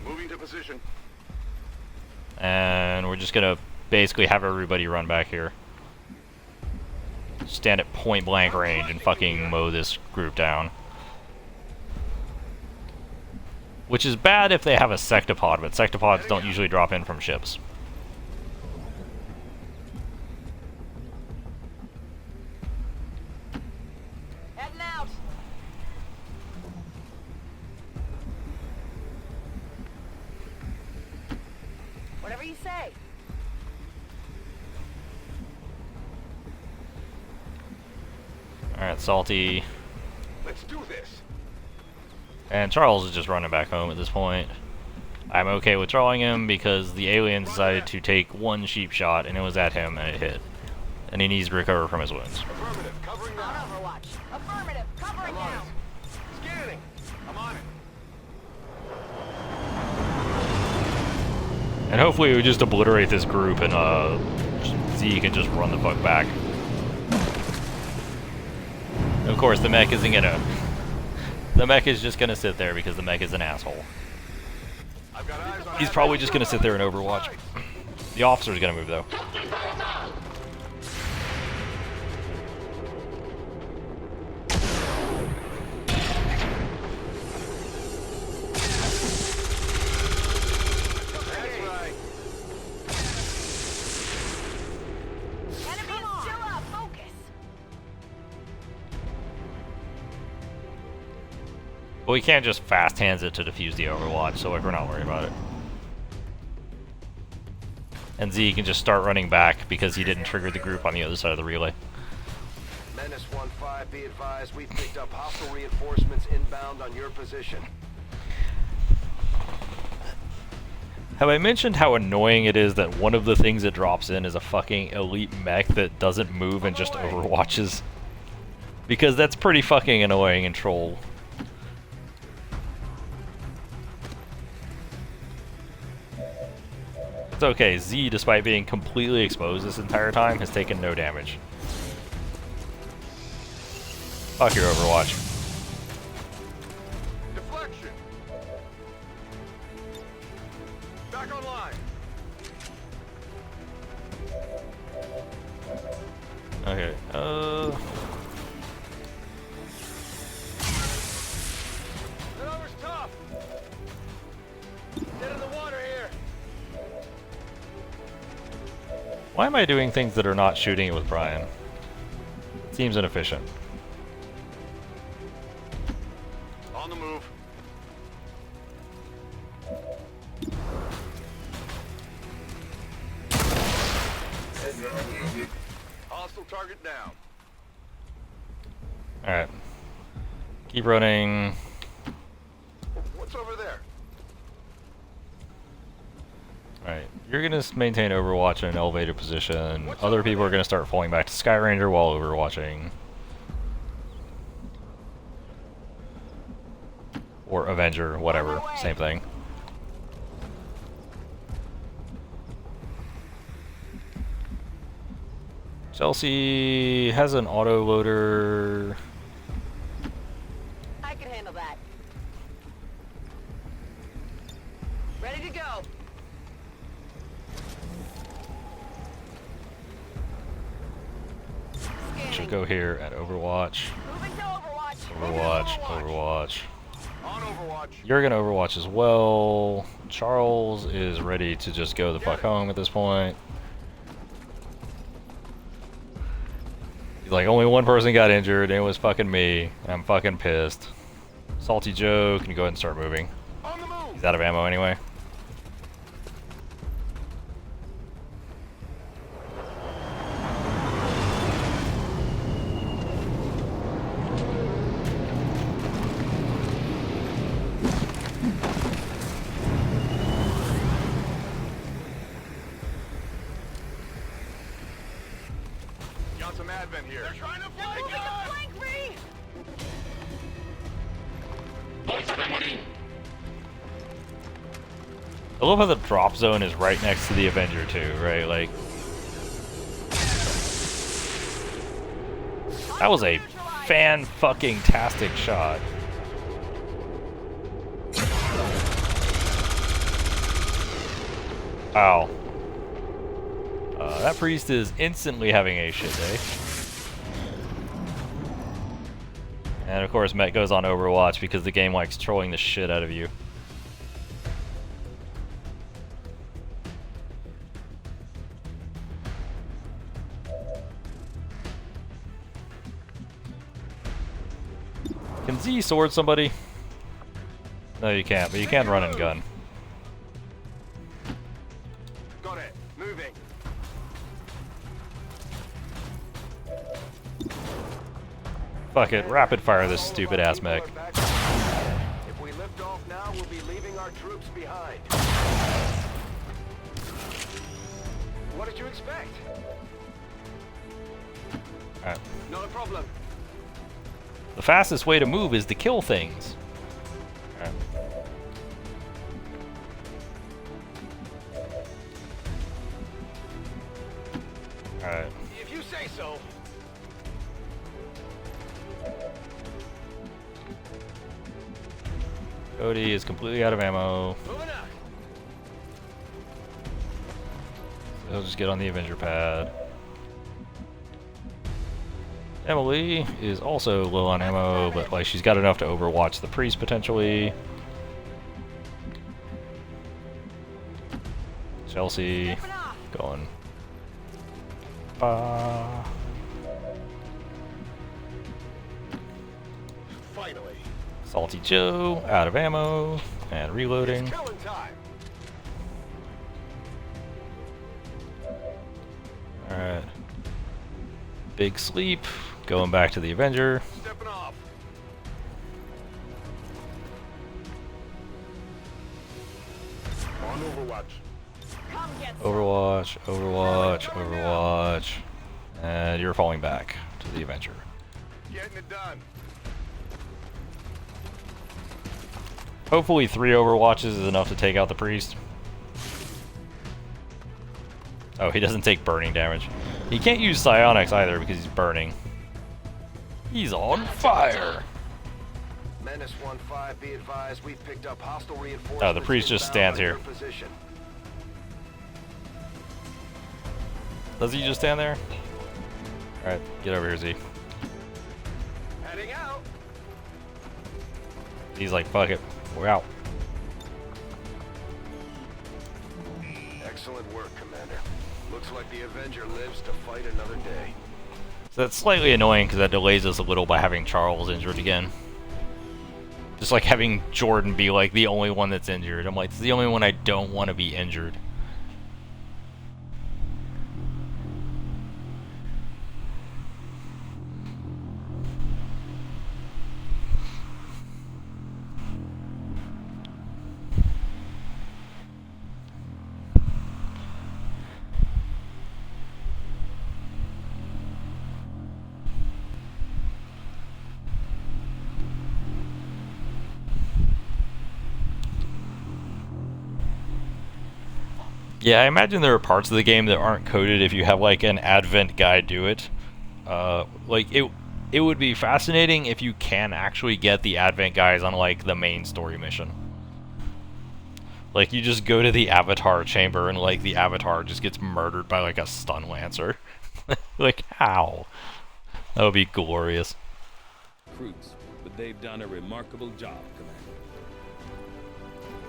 Moving to position. And we're just gonna basically have everybody run back here. Stand at point blank range and fucking mow this group down. Which is bad if they have a sectopod, but sectopods don't usually drop in from ships. Heading out. Whatever you say. Alright, Salty. Let's do this. And Charles is just running back home at this point. I'm okay withdrawing him because the alien decided to take one sheep shot and it was at him and it hit. And he needs to recover from his wounds. Affirmative. Covering On now. Overwatch. Affirmative. Covering I'm on now. it. Scanning. I'm on it. And hopefully we just obliterate this group and Z can just run the fuck back. Of course the mech isn't gonna... The mech is just gonna sit there because the mech is an asshole. I've got eyes on He's probably just gonna sit there and Overwatch. The officer's gonna move though. But we can't just fast hands it to defuse the Overwatch, so like we're not worried about it. And Z can just start running back because he didn't trigger the group on the other side of the relay. Menace 1-5, be advised, we've picked up hostile reinforcements inbound on your position. Have I mentioned how annoying it is that one of the things that drops in is a fucking elite mech that doesn't move and just overwatches? Because that's pretty fucking annoying in Troll. It's okay, Z, despite being completely exposed this entire time, has taken no damage. Fuck your Overwatch. Deflection. Back online. Okay, That over's tough. Get in the water here. why am I doing things that are not shooting it with Brian? Seems inefficient. On the move. Hostile target down. Alright. Keep running. What's over there? Alright, you're gonna maintain Overwatch in an elevated position. Other people are gonna start falling back to Sky Ranger while overwatching. Or Avenger, whatever, same thing. Chelsea has an auto loader. I can handle that. Ready to go. Should go here at Overwatch. Moving to Overwatch. Overwatch, Overwatch. On Overwatch. You're gonna Overwatch as well. Charles is ready to just go the fuck home at this point. He's like, only one person got injured, and it was fucking me. I'm fucking pissed. Salty Joe, can you go ahead and start moving? On the move. He's out of ammo anyway. Got some advent here. They're trying to flank Moving us. to flank me. I love how the drop zone is right next to the Avenger too, right? Like, that was a fan-fucking-tastic shot. Wow. That priest is instantly having a shit day. And of course, Met goes on Overwatch because the game likes trolling the shit out of you. Can Z sword somebody? No, you can't, but you can run and gun. Got it. Moving. Fuck it, rapid fire this stupid ass mech. If we lift off now, we'll be leaving our troops behind. What did you expect? Alright. Not a problem. The fastest way to move is to kill things. Alright. Alright. If you say so. Cody is completely out of ammo. Moving up. He'll just get on the Avenger pad. Emily is also low on ammo, but like she's got enough to overwatch the priest potentially. Chelsea going. Finally. Salty Joe, out of ammo, and reloading. It's killing time. Alright. Big sleep, going back to the Avenger. Stepping off. On Overwatch. Come get some. Overwatch, Overwatch, Overwatch. And you're falling back to the Avenger. Getting it done. Hopefully 3 Overwatches is enough to take out the priest. Oh, he doesn't take burning damage. He can't use psionics either because he's burning. He's on fire! Menace 1-5, be advised, we've picked up hostile reinforcements. Oh, the priest just inbound stands on here. your position. Does he just stand there? Alright, get over here, Z. Heading out. He's like, fuck it, we're out. Excellent work, Commander. Looks like the Avenger lives to fight another day. So that's slightly annoying because that delays us a little by having Charles injured again. Just like having Jordan be like the only one that's injured. I'm like, it's the only one I don't want to be injured. Yeah, I imagine there are parts of the game that aren't coded if you have like an Advent guy do it. Like it would be fascinating if you can actually get the Advent guys on like the main story mission. Like you just go to the Avatar chamber and like the Avatar just gets murdered by like a stun lancer. Like how? That would be glorious. Crews, but they've done a remarkable job, Commander.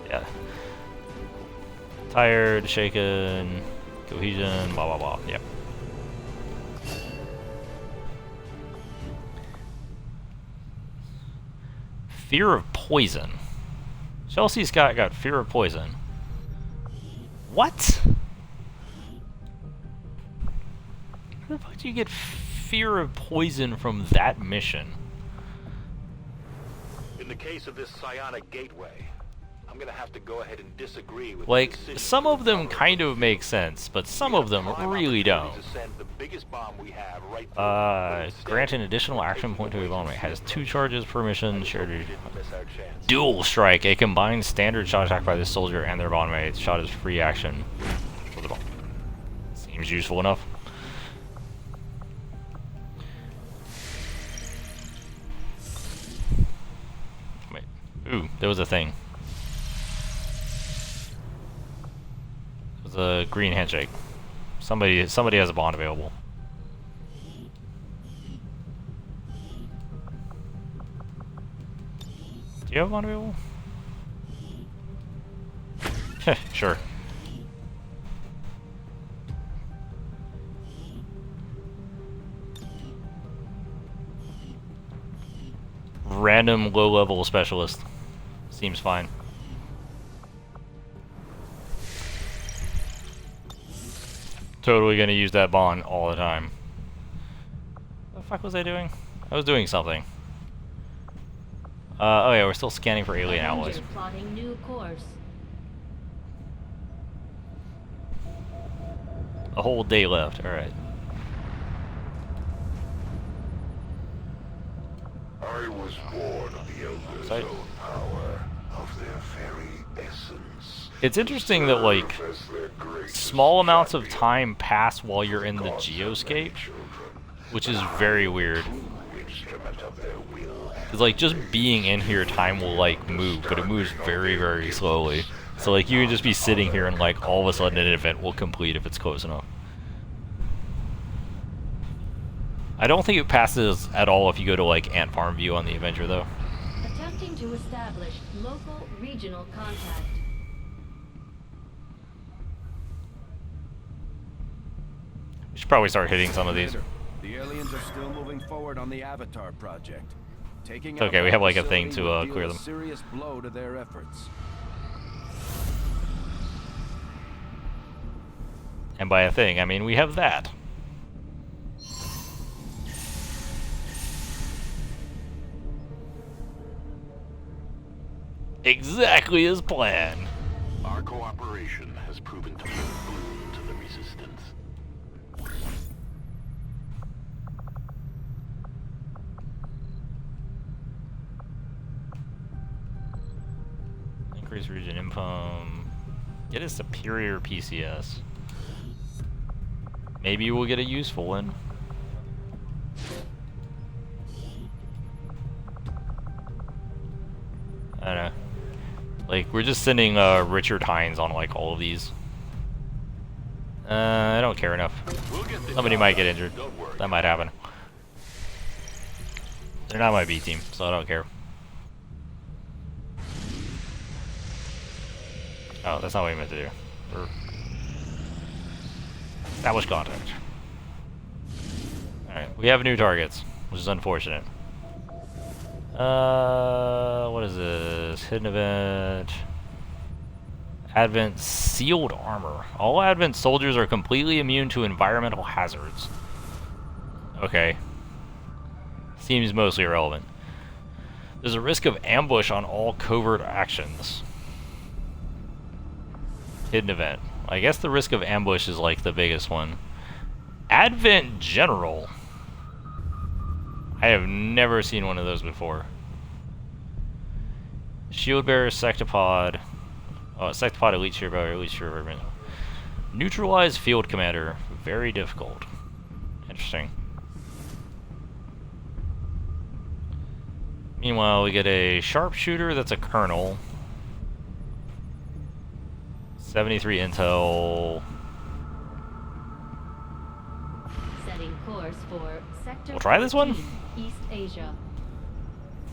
Yeah. Tired, shaken, cohesion, blah blah blah. Yep. Fear of poison. Chelsea Scott got fear of poison. What? Where the fuck do you get fear of poison from that mission? In the case of this psionic gateway, I'm gonna have to go ahead and disagree with Like, the decision some of them Colorado. kind of make sense, but some We of them have prime really don't. opportunity to send the biggest bomb we have right through, but instead, Grant an additional action point to taking a bomb. away It has from 2 the charges per mission. Shared. We didn't miss our chance. Dual Strike. A combined standard shot attack by this soldier and their bondmate. Shot is free action for the bomb. Seems useful enough. Wait. Ooh, there was a thing. It was a green handshake. Somebody has a bond available. Do you have a bond available? Sure. Random low-level specialist. Seems fine. Totally gonna use that bond all the time. What the fuck was I doing? I was doing something. Oh yeah, we're still scanning for alien alloys. Avenger plotting new course. A whole day left, alright. I was born of the Elder's Sorry. own power, of their very essence. It's interesting that, like, small amounts of time pass while you're in the geoscape, which is very weird. Instrument of their will. Because, like, just being in here, time will, like, move, but it moves very, very slowly. So, like, you can just be sitting here and, like, all of a sudden an event will complete if it's close enough. I don't think it passes at all if you go to, like, Ant Farm view on the Avenger, though. Attempting to establish local regional contact. We should probably start hitting some of these. The aliens are still moving forward on the Avatar project. Taking It's okay, out we that have like a thing facility to would deal clear a them. serious blow to their efforts. And by a thing, I mean we have that. Exactly as planned. Our cooperation has proven to be a boon to the Resistance. Increase region income. Get a superior PCS. Maybe we'll get a useful one. I don't know. Like, we're just sending Richard Hines on like all of these. I don't care enough. We'll get the Somebody job might get done. injured. Don't worry. That might happen. They're not my B team, so I don't care. Oh, that's not what we meant to do. Establish contact. Alright, we have new targets, which is unfortunate. What is this? Hidden event. Advent sealed armor. All Advent soldiers are completely immune to environmental hazards. Okay. Seems mostly irrelevant. There's a risk of ambush on all covert actions. Hidden event. I guess the risk of ambush is like the biggest one. Advent General. I have never seen one of those before. Shield Bearer, Sectopod. Oh, Sectopod, Elite Shield Bearer, Elite Shield Bearer. Neutralize Field Commander. Very difficult. Interesting. Meanwhile, we get a Sharpshooter that's a Colonel. 73 Intel. Setting course for Sector We'll try this one? 14, East Asia.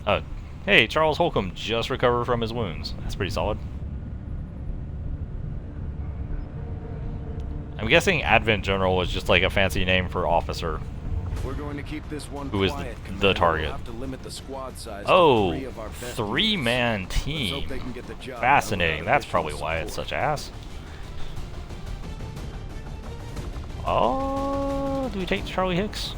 Oh, hey, Charles Holcomb just recovered from his wounds. That's pretty solid. I'm guessing Advent General was just like a fancy name for officer. We're going to keep this one Who is quiet, the Commander. target? We'll have to limit the squad size Oh, to 3 of our best three-man units. Let's hope team. they can get the job done Fascinating. without That's additional probably why it's support. such ass. Oh, do we take Charlie Hicks?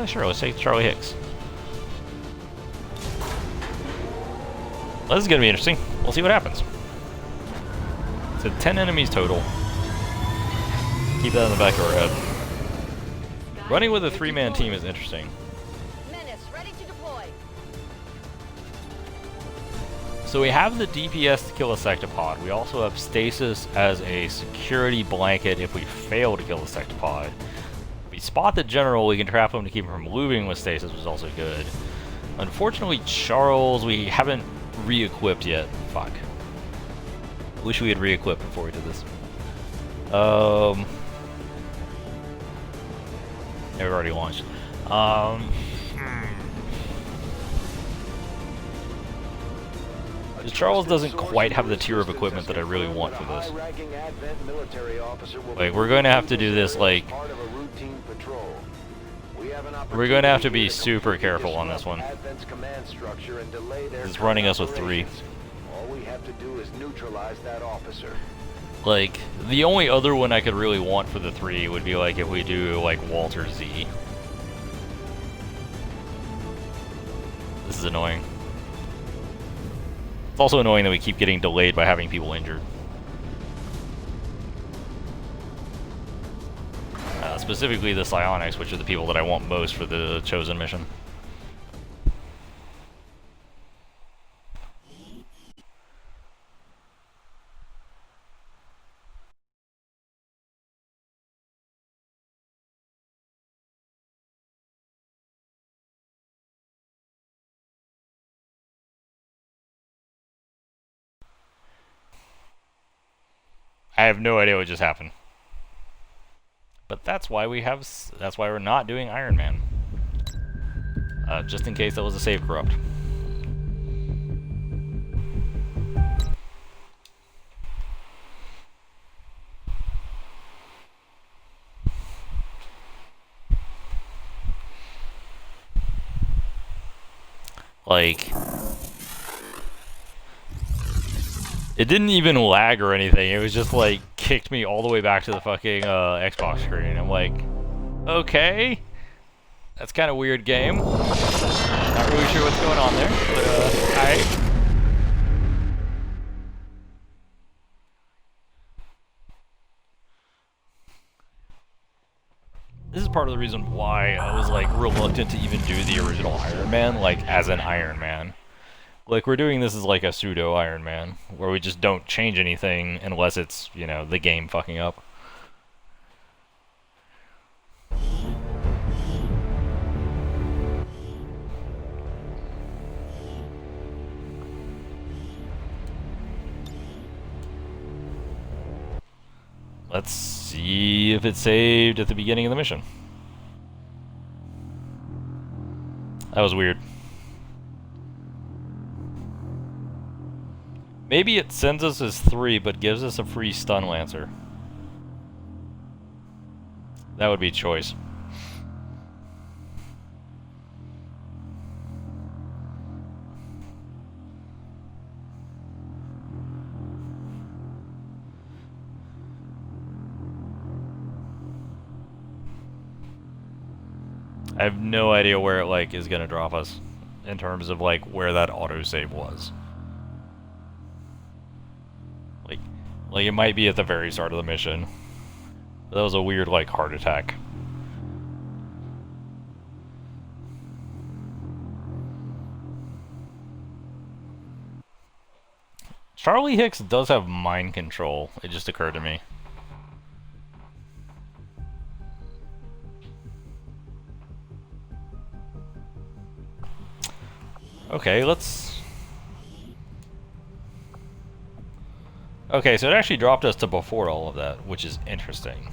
Sure, let's take Charlie Hicks. Well, this is gonna be interesting. We'll see what happens. So 10 enemies total. Keep that in the back of our head. Running with a 3-man team is interesting. Menace ready to deploy. So we have the DPS to kill a Sectopod. We also have Stasis as a security blanket if we fail to kill the Sectopod. If we spot the General, we can trap him to keep him from looping with Stasis, which is also good. Unfortunately, Charles, we haven't re-equipped yet. Fuck. Wish we had re-equipped before we did this. Yeah, we've already launched. Charles doesn't quite have the tier of equipment that I really want for this. Like, we're going to have to do this, like... We're going to have to be super careful on this one. It's running us with 3. All we have to do is neutralize that officer. Like, the only other one I could really want for the 3 would be like if we do like Walter Z. This is annoying. It's also annoying that we keep getting delayed by having people injured. Specifically the Psionics, which are the people that I want most for the Chosen mission. I have no idea what just happened. But that's why that's why we're not doing Ironman. Just in case that was a save corrupt. Like, it didn't even lag or anything. It was just like kicked me all the way back to the fucking Xbox screen. I'm like, okay, that's kind of weird game. Not really sure what's going on there, but alright. This is part of the reason why I was like reluctant to even do the original Iron Man, like as an Iron Man. Like, we're doing this as like a pseudo Iron Man, where we just don't change anything unless it's, you know, the game fucking up. Let's see if it's saved at the beginning of the mission. That was weird. Maybe it sends us as 3, but gives us a free stun lancer. That would be choice. I have no idea where it like is gonna drop us in terms of like where that autosave was. Like it might be at the very start of the mission. But that was a weird like heart attack. Charlie Hicks does have mind control. It just occurred to me. Okay, let's... Okay, so it actually dropped us to before all of that, which is interesting.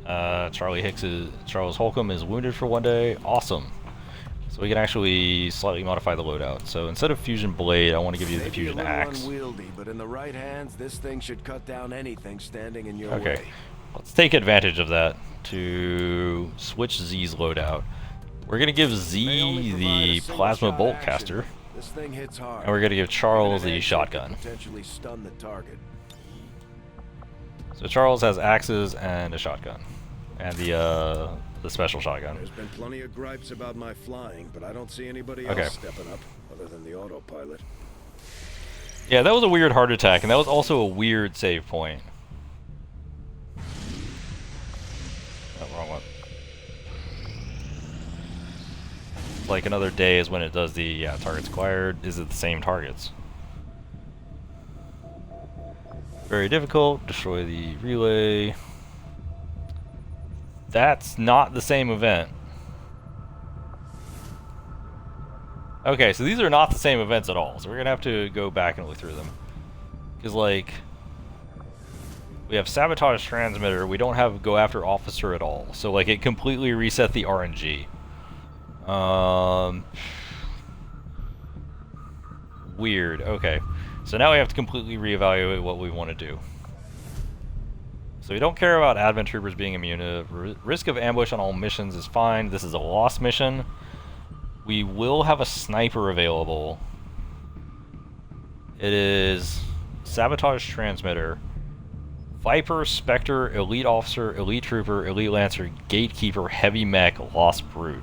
Charles Holcomb is wounded for 1 day. Awesome. So we can actually slightly modify the loadout. So instead of Fusion Blade, I want to give you the Fusion Axe. Unwieldy, but in the right hands, this thing should cut down anything standing in your Okay, way. let's take advantage of that to switch Z's loadout. We're gonna give Z the Plasma Bolt Caster. This thing hits hard. And we're gonna give Charles the shotgun. Potentially stun the target. So Charles has axes and a shotgun, and the special shotgun. There's been plenty of gripes about my flying, but I don't see anybody Okay. else stepping up other than the autopilot. Yeah, that was a weird heart attack, and that was also a weird save point. Oh, wrong one. Like another day is when it does the targets acquired. Is it the same targets? Very difficult. Destroy the relay. That's not the same event. Okay, so these are not the same events at all. So we're gonna have to go back and look through them. Because like, we have Sabotage Transmitter. We don't have Go After Officer at all. So like, it completely reset the RNG. Weird. Okay. So now we have to completely reevaluate what we want to do. So we don't care about Advent Troopers being immune to risk of ambush on all missions is fine. This is a lost mission. We will have a sniper available. It is Sabotage Transmitter, Viper, Spectre, Elite Officer, Elite Trooper, Elite Lancer, Gatekeeper, Heavy Mech, Lost Brute.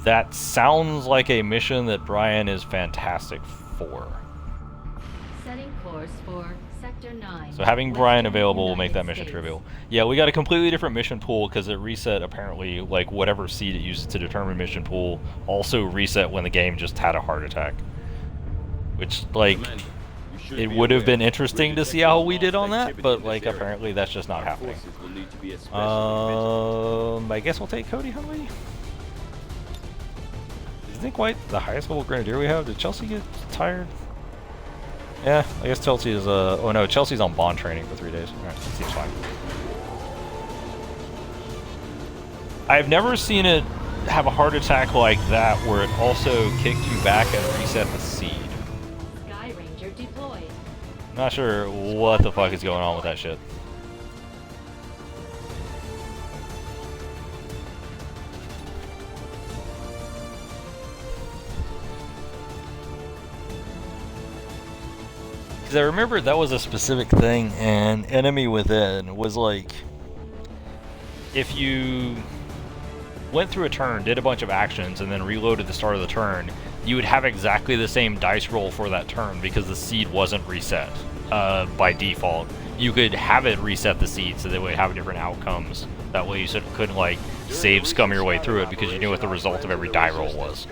That sounds like a mission that Brian is fantastic for. Setting course for Sector 9. So having Brian Western available will make that United mission States. trivial. Yeah, we got a completely different mission pool because it reset apparently, like whatever seed it uses to determine mission pool also reset when the game just had a heart attack. Which, like, it would have been interesting to see how we did on that, but like apparently that's just not happening. I guess we'll take Cody Huntley. Isn't quite the highest level Grenadier we have? Did Chelsea get tired? Yeah, I guess Chelsea is, oh no, Chelsea's on bond training for 3 days. Alright, that seems fine. I've never seen it have a heart attack like that where it also kicked you back and reset the seed. Sky Ranger deployed. Not sure what the fuck is going on with that shit. Because I remember that was a specific thing, and Enemy Within was like, if you went through a turn, did a bunch of actions, and then reloaded the start of the turn, you would have exactly the same dice roll for that turn because the seed wasn't reset by default. You could have it reset the seed so that it would have different outcomes. That way you sort of couldn't like save scum your way through it because you knew what the result of every die roll was.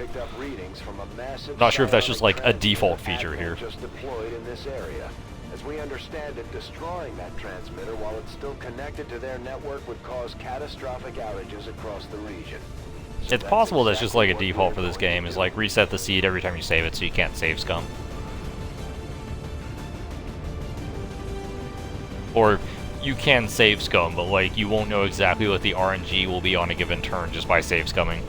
Not sure if that's just like a default feature here. Just deployed in this area. As we understand it, destroying that transmitter while it's still connected to their network would cause catastrophic outages across the region. So It's possible that's just like a exactly what default for we're this going game, to is do. like reset the seed every time you save it so you can't save scum. Or you can save scum, but like you won't know exactly what the RNG will be on a given turn just by save scumming.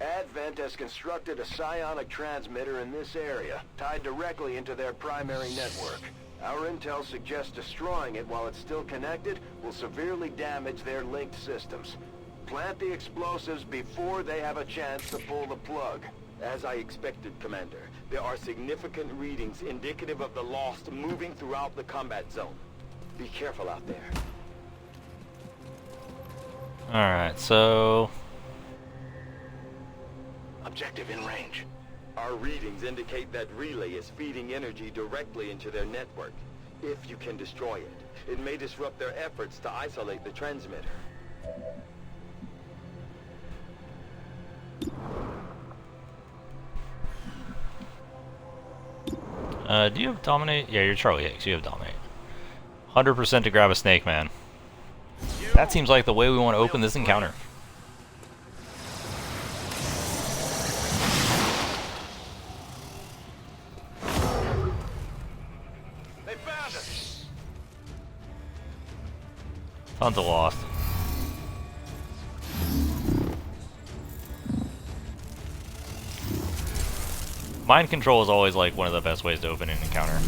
Advent has constructed a psionic transmitter in this area, tied directly into their primary network. Our intel suggests destroying it while it's still connected will severely damage their linked systems. Plant the explosives before they have a chance to pull the plug. As I expected, Commander, there are significant readings indicative of the Lost moving throughout the combat zone. Be careful out there. Alright, so... Objective in range. Our readings indicate that relay is feeding energy directly into their network. If you can destroy it, it may disrupt their efforts to isolate the transmitter. do you have Dominate? Yeah, you're Charlie Hicks, you have Dominate. 100% to grab a snake, man. That seems like the way we want to open this encounter. They found us! Tons of lost. Mind control is always like one of the best ways to open an encounter.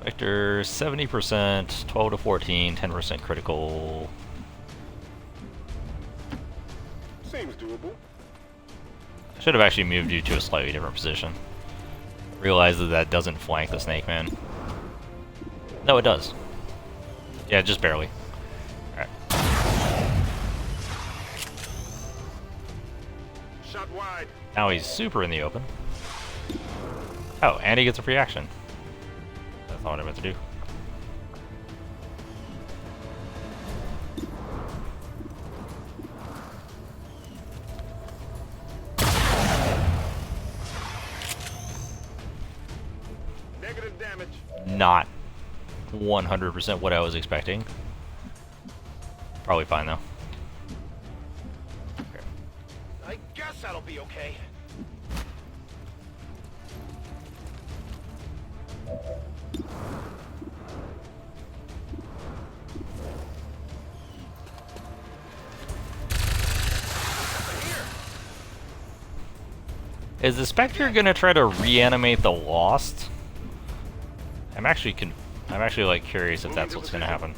Spectre 70%, 12 to 14, 10% critical. Seems doable. I should have actually moved you to a slightly different position. Realize that that doesn't flank the snake man. No, it does. Yeah, just barely. Alright. Shot wide. Now he's super in the open. Oh, and he gets a free action. That's not what I meant to do. Negative damage. Not 100% what I was expecting. Probably fine though. I guess that'll be okay. Is the Spectre gonna try to reanimate the Lost? I'm actually like curious if that's what's gonna happen.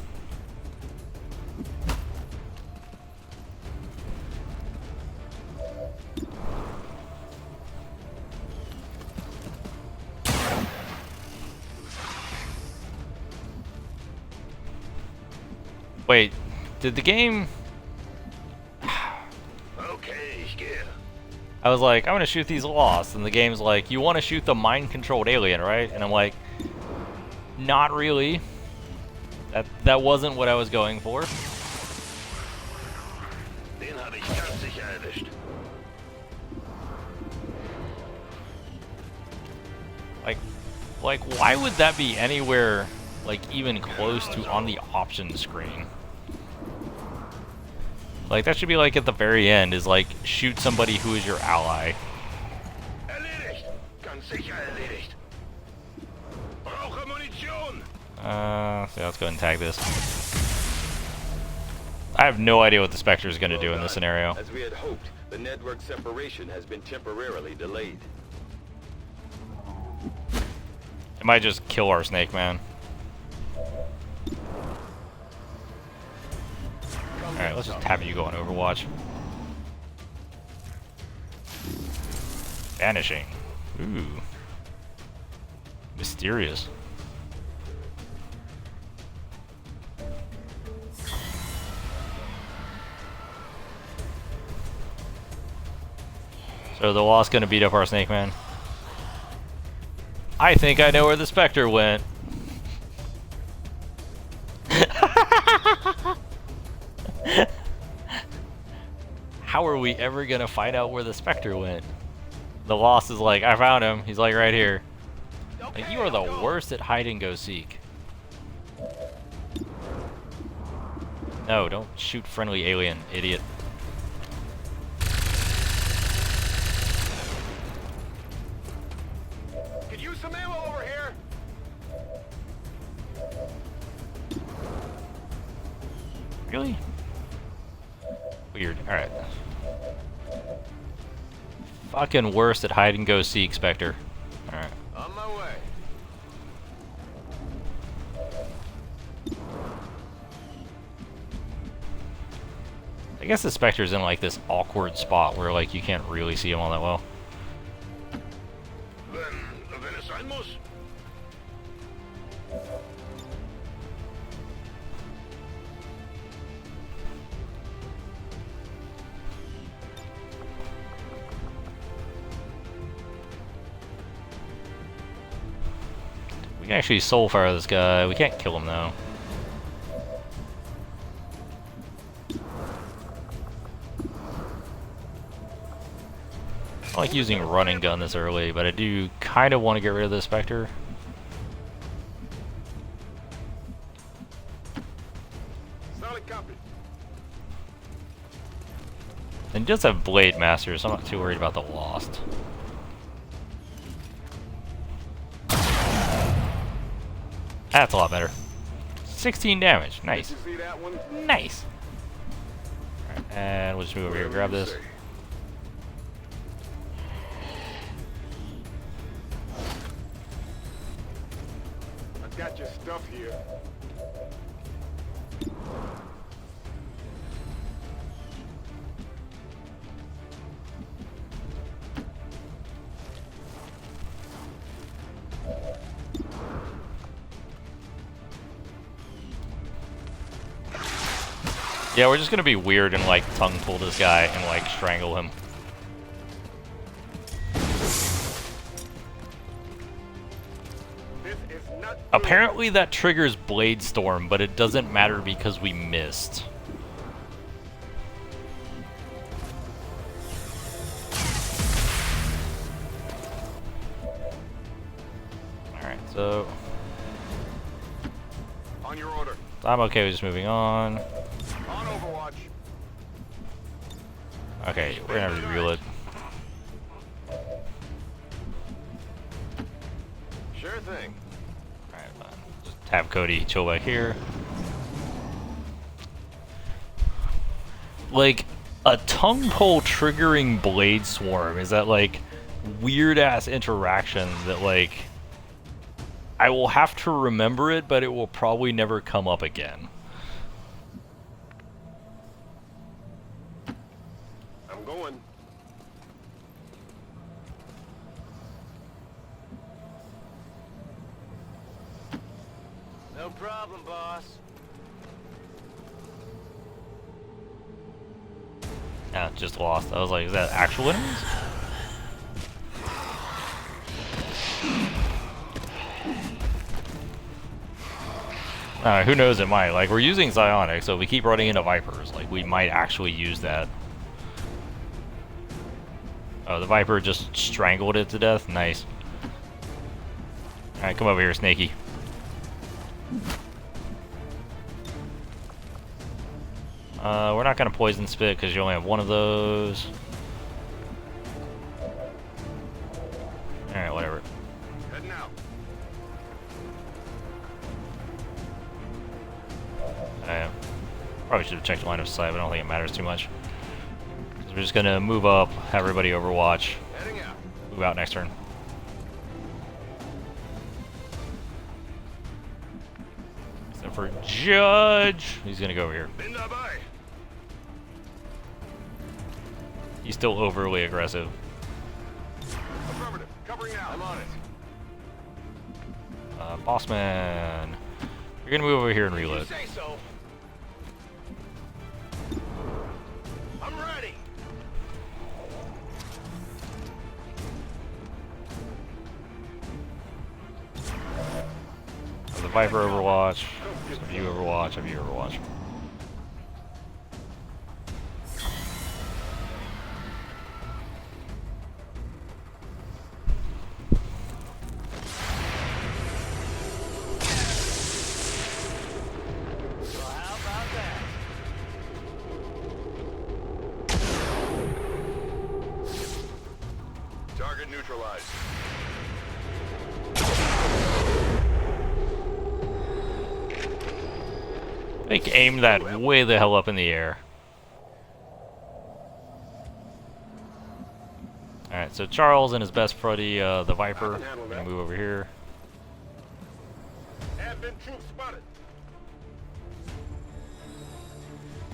Wait, did the game... Okay, yeah. I was like, I'm gonna shoot these Lost, and the game's like, you want to shoot the mind-controlled alien, right? And I'm like, not really. That wasn't what I was going for. Den habe ich ganz sicher erwischt. Like, why would that be anywhere, like, even close to on the options screen? Like, that should be, like, at the very end, is, like, shoot somebody who is your ally. Erledigt. Ganz sicher erledigt. Brauche Munition. So let's go ahead and tag this. I have no idea what the Spectre is going to do in this scenario. As we had hoped, the network separation has been temporarily delayed. It might just kill our Snake Man. Alright, let's just have you go on Overwatch. Vanishing. Ooh. Mysterious. So the Lost gonna beat up our Snake Man? I think I know where the Spectre went. How are we ever gonna find out where the Spectre went? The Lost is like, I found him. He's like right here. Like, you are the worst at hide and go seek. No, don't shoot friendly alien, idiot. Could use some ammo over here. Really? Weird. Alright. Fucking worst at hide and go seek, Spectre. Alright. On my way. I guess the Spectre's in like this awkward spot where like you can't really see him all that well. Wenn es sein muss. We can actually soulfire this guy. We can't kill him though. I like using a running gun this early, but I do kind of want to get rid of the Spectre. Solid copy. And he does have Blade Master, so I'm not too worried about the Lost. That's a lot better. 16 damage. Nice. You see that one? Nice. Alright, and we'll just move over here and grab this. I got your stuff here. Yeah, we're just gonna be weird and like tongue pull this guy and like strangle him. This is not good. Apparently that triggers Blade Storm, but it doesn't matter because we missed. Alright, so On your order. I'm okay with just moving on. On Overwatch. Okay, we're gonna reveal it. Sure thing. Alright, just have Cody chill back here. Like, a tongue pull triggering Blade Swarm is that like weird ass interaction that like I will have to remember it, but it will probably never come up again. I'm going. No problem, boss. Yeah, just lost. I was like, is that actual enemies? Who knows, it might. Like, we're using Psionic, so if we keep running into Vipers, like, we might actually use that. Oh, the Viper just strangled it to death? Nice. Alright, come over here, Snaky. We're not gonna poison spit because you only have one of those. Alright, whatever. Heading out. Probably should have checked line of sight, but I don't think it matters too much. So we're just gonna move up, have everybody overwatch, Heading out. move out next turn. Except for Judge, he's gonna go over here. Been by. He's still overly aggressive. Affirmative. Covering out. I'm on it. Bossman, you're gonna move over here and reload. Say so. I'm ready. The Viper overwatch, have you overwatch, have you overwatch. Well, how about that? Target neutralized. Like, aim that way the hell up in the air. Alright, so Charles and his best buddy, the Viper, gonna move over here. Advent troops spotted.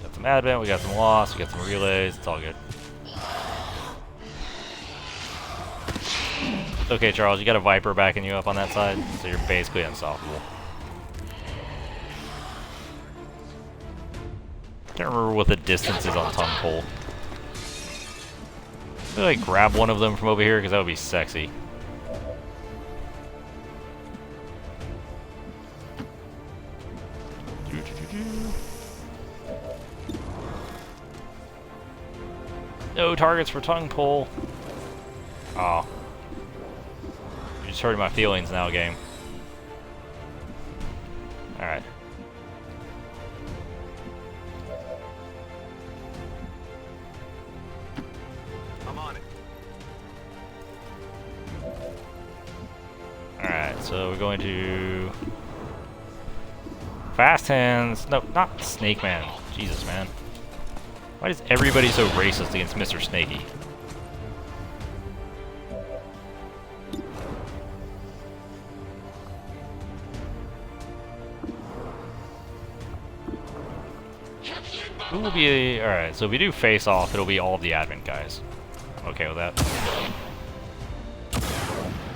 Got some advent, we got some loss, we got some relays, it's all good. It's okay, Charles, you got a Viper backing you up on that side, so you're basically unstoppable. Can't remember what the distance is on tongue pole. Maybe like grab one of them from over here because that would be sexy. No targets for tongue pole. Oh. You're just hurting my feelings now, game. Alright. I'm on it. Alright, so we're going to... Fast hands. No, not Snake Man. Jesus, man. Why is everybody so racist against Mr. Snaky? Who will be... Alright, so if we do face off, it'll be all of the admin guys. I'm okay with that.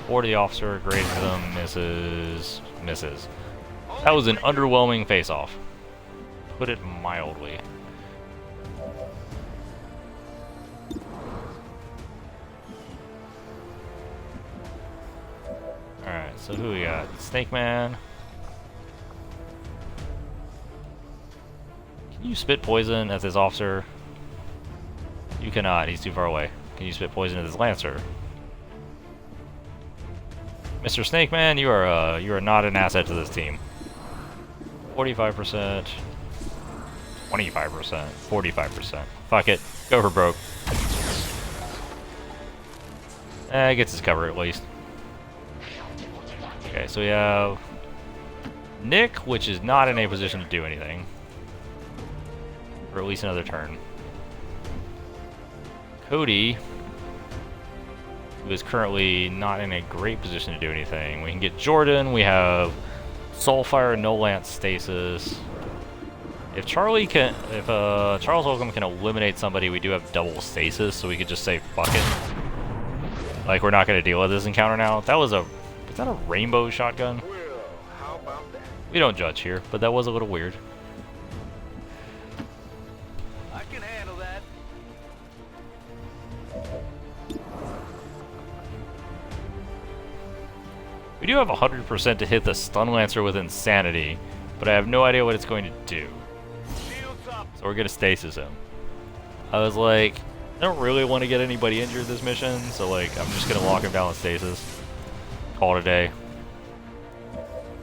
Or the officer, grazes them, misses, misses. That was an underwhelming face off. Put it mildly. Alright, so who we got? Snake Man. Can you spit poison at this officer? You cannot, he's too far away. Can you spit poison at this Lancer? Mr. Snake Man, you are not an asset to this team. 45%, 25%, 45%. Fuck it, go for broke. Gets his cover at least. Okay, so we have Nick, which is not in a position to do anything. For at least another turn. Cody, who is currently not in a great position to do anything. We can get Jordan, we have Soulfire, No Lance, Stasis. If Charles Holcomb can eliminate somebody, we do have double stasis, so we could just say fuck it. Like, we're not going to deal with this encounter now. That was a... Is that a rainbow shotgun? Well, how about that? We don't judge here, but that was a little weird. I can handle that. We do have 100% to hit the Stun Lancer with Insanity, but I have no idea what it's going to do. Shields up. So we're going to stasis him. I was like, I don't really want to get anybody injured this mission, so like, I'm just going to lock him down with stasis. Call it a day.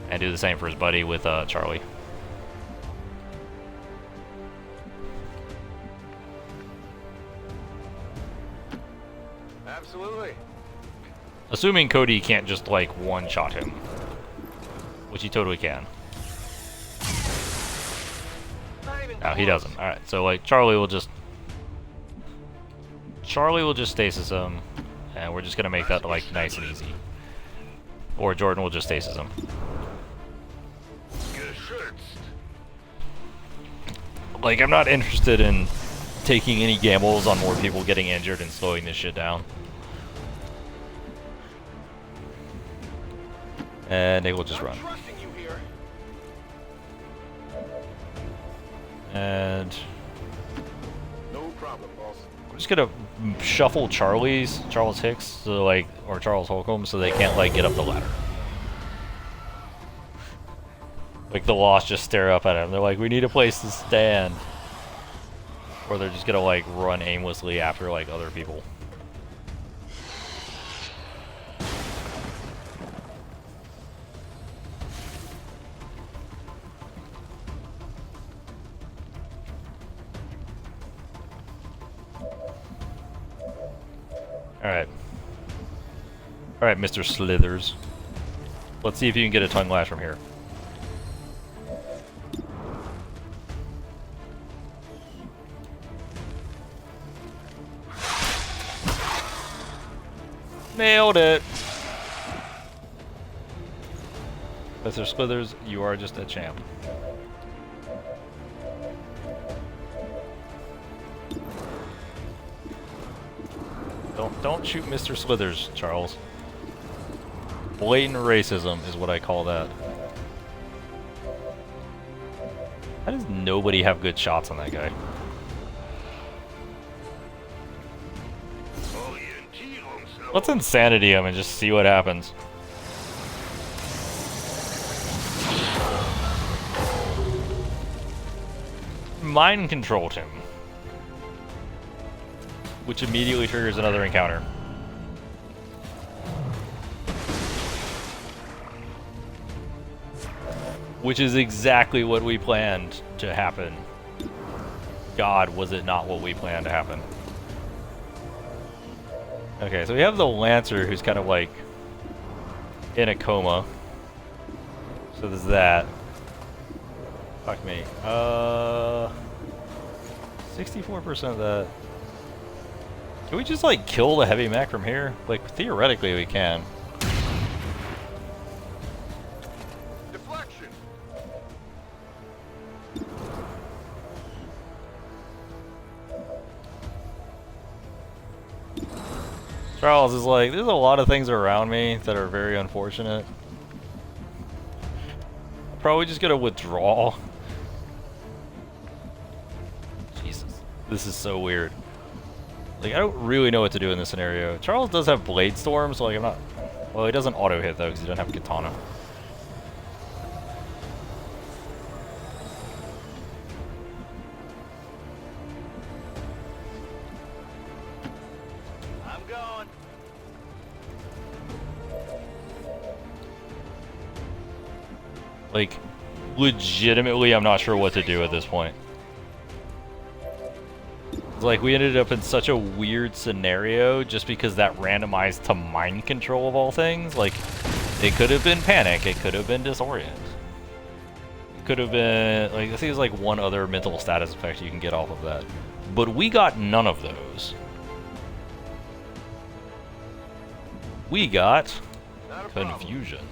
And do the same for his buddy with Charlie. Absolutely. Assuming Cody can't just, like, one-shot him. Which he totally can. No, he doesn't. Alright, so, like, Charlie will just stasis him. And we're just gonna make that, like, nice and easy. Or Jordan will just stasis him. Like, I'm not interested in taking any gambles on more people getting injured and slowing this shit down. And they will just run. And No problem, boss. I'm just gonna shuffle Charles Hicks, so like, or Charles Holcomb, so they can't like get up the ladder. Like the Lost just stare up at him. They're like, we need a place to stand. Or they're just gonna like run aimlessly after like other people. Alright. Alright, Mr. Slithers. Let's see if you can get a tongue lash from here. Nailed it! Mr. Slithers, you are just a champ. Don't shoot Mr. Slithers, Charles. Blatant racism is what I call that. How does nobody have good shots on that guy? Let's insanity him and just see what happens. Mind controlled him. Which immediately triggers another encounter. Which is exactly what we planned to happen. God, was it not what we planned to happen. Okay, so we have the Lancer who's kind of like in a coma. So there's that. Fuck me. 64% of that. Can we just like kill the heavy mech from here? Like theoretically we can. Deflection. Charles is like, there's a lot of things around me that are very unfortunate. I'm probably just gonna withdraw. Jesus, this is so weird. Like, I don't really know what to do in this scenario. Charles does have Blade Storm, so like I'm not... Well, he doesn't auto-hit though, because he doesn't have Katana. I'm going. Like, legitimately, I'm not sure what to do at this point. It's like, we ended up in such a weird scenario just because that randomized to mind control of all things. Like, it could have been panic, it could have been disorient. It could have been, like, I think there's like one other mental status effect you can get off of that. But we got none of those. We got confusion.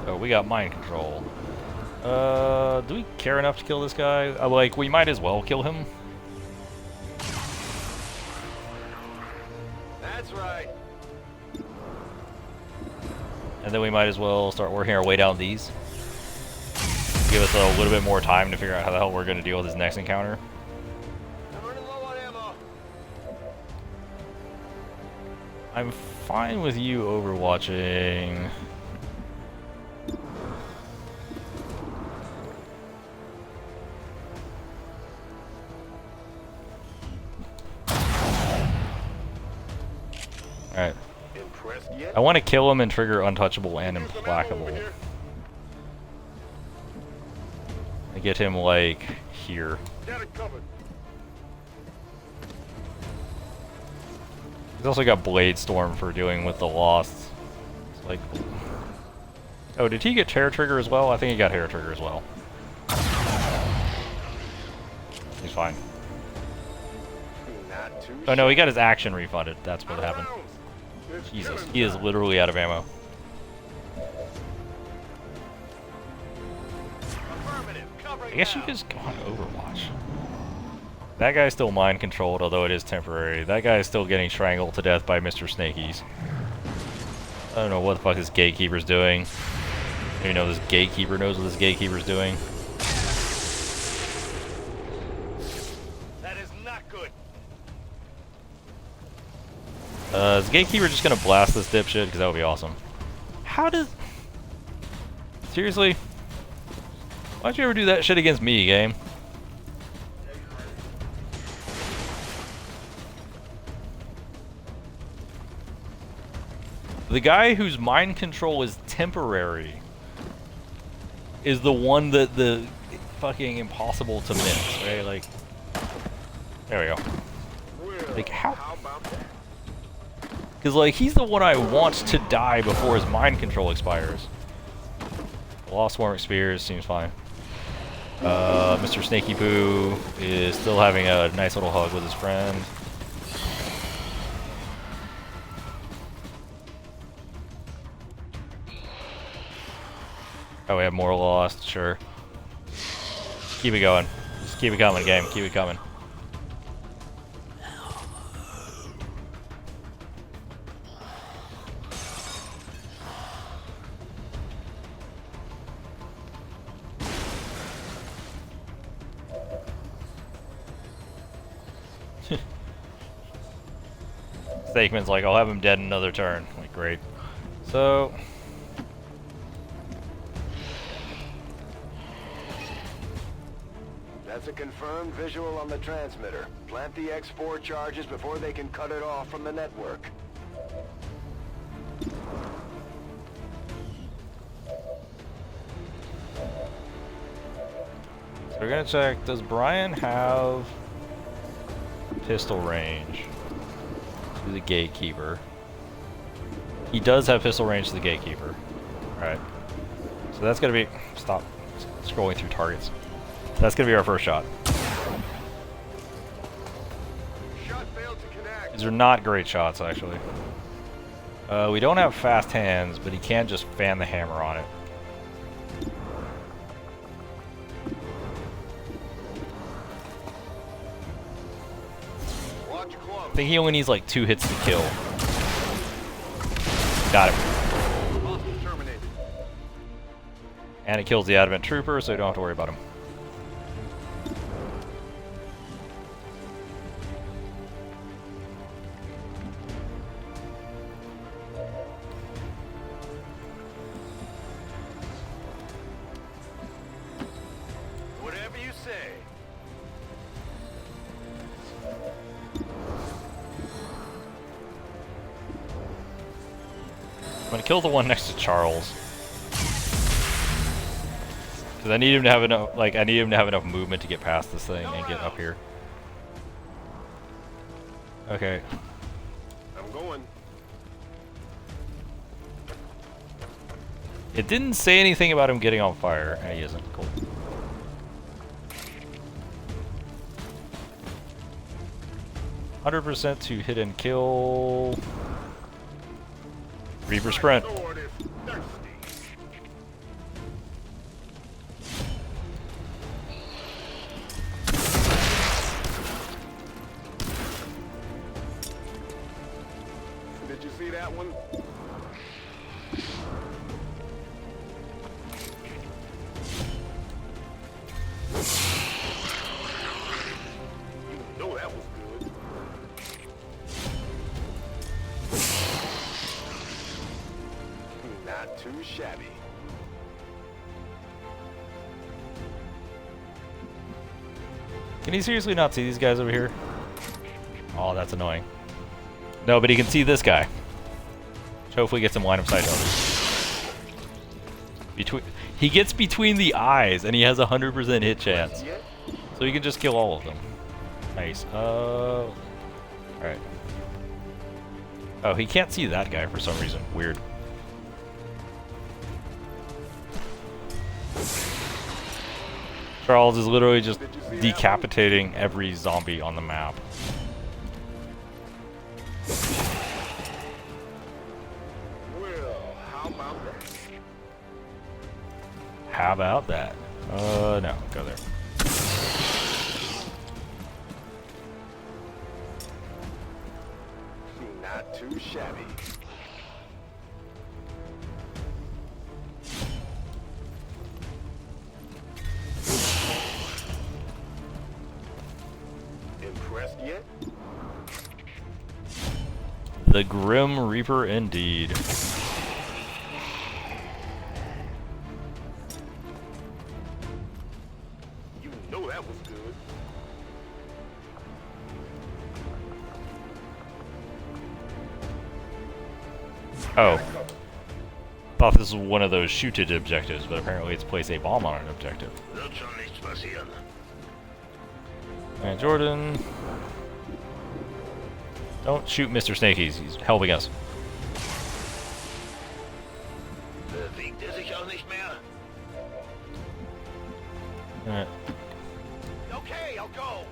Oh, we got mind control. Do we care enough to kill this guy? Like, we might as well kill him. That's right. And then we might as well start working our way down these. Give us a little bit more time to figure out how the hell we're going to deal with this next encounter. I'm running low on ammo. I'm fine with you overwatching. Alright. Progress yet? I want to kill him and trigger untouchable and implacable. I get him like here. Got it covered. He's also got Blade Storm for dealing with the Lost. It's like, oh, did he get Terror Trigger as well? I think he got Hair Trigger as well. He's fine. Not too Oh no, he got his action refunded. That's what happened. Jesus, he is literally out of ammo. I guess you just go on Overwatch. That guy's still mind controlled, although it is temporary. That guy is still getting strangled to death by Mr. Snakies. I don't know what the fuck this gatekeeper's doing. I don't even know if this gatekeeper knows what this gatekeeper's doing. That is not good. Is the gatekeeper just gonna blast this dipshit? Because that would be awesome. How does... Seriously? Why'd you ever do that shit against me, game? The guy whose mind control is temporary is the one that the fucking impossible to miss, right? Like, there we go. Like, how? Because, like, he's the one I want to die before his mind control expires. Lost Swarm Spears seems fine. Mr. Snaky Poo is still having a nice little hug with his friend. Oh, we have more Lost, sure. Keep it going. Just keep it coming, game. Keep it coming. Stakeman's like, I'll have him dead in another turn. Like, great. So... That's a confirmed visual on the transmitter. Plant the X4 charges before they can cut it off from the network. So we're gonna check, does Brian have pistol range to the gatekeeper? He does have pistol range to the gatekeeper. Alright. So that's gonna be... Stop scrolling through targets. That's gonna be our first shot. Shot failed to connect. These are not great shots, actually. We don't have fast hands, but he can just fan the hammer on it. Watch close. I think he only needs like 2 hits to kill. Got it. Hostile terminated. And it kills the Advent Trooper, so you don't have to worry about him. Whatever you say. I'm gonna kill the one next to Charles. Because I need him to have enough, like, I need him to have enough movement to get past this thing and get up here. Okay. I'm going. It didn't say anything about him getting on fire. He isn't. Cool. %100% to hit and kill. Reaper sprint. Sword is thirsty. Did you see that one? You know that was good. Not too shabby. Can he seriously not see these guys over here? Oh, that's annoying. No, but he can see this guy. Hopefully get some line of sight of it. He gets between the eyes, and he has a 100% hit chance. So he can just kill all of them. Nice. Alright. Oh, he can't see that guy for some reason. Weird. Charles is literally just decapitating every zombie on the map. Well, how about that? How about that? No, go there. Not too shabby. Impressed yet? The Grim Reaper indeed. You know that was good. Oh. Thought this was one of those shoot-it objectives, but apparently it's place a bomb on an objective. Wird schon nichts passieren. And Jordan... Don't shoot Mr. Snake, he's helping us. Bewegt sich auch nicht mehr? Alright. Okay, I'll go.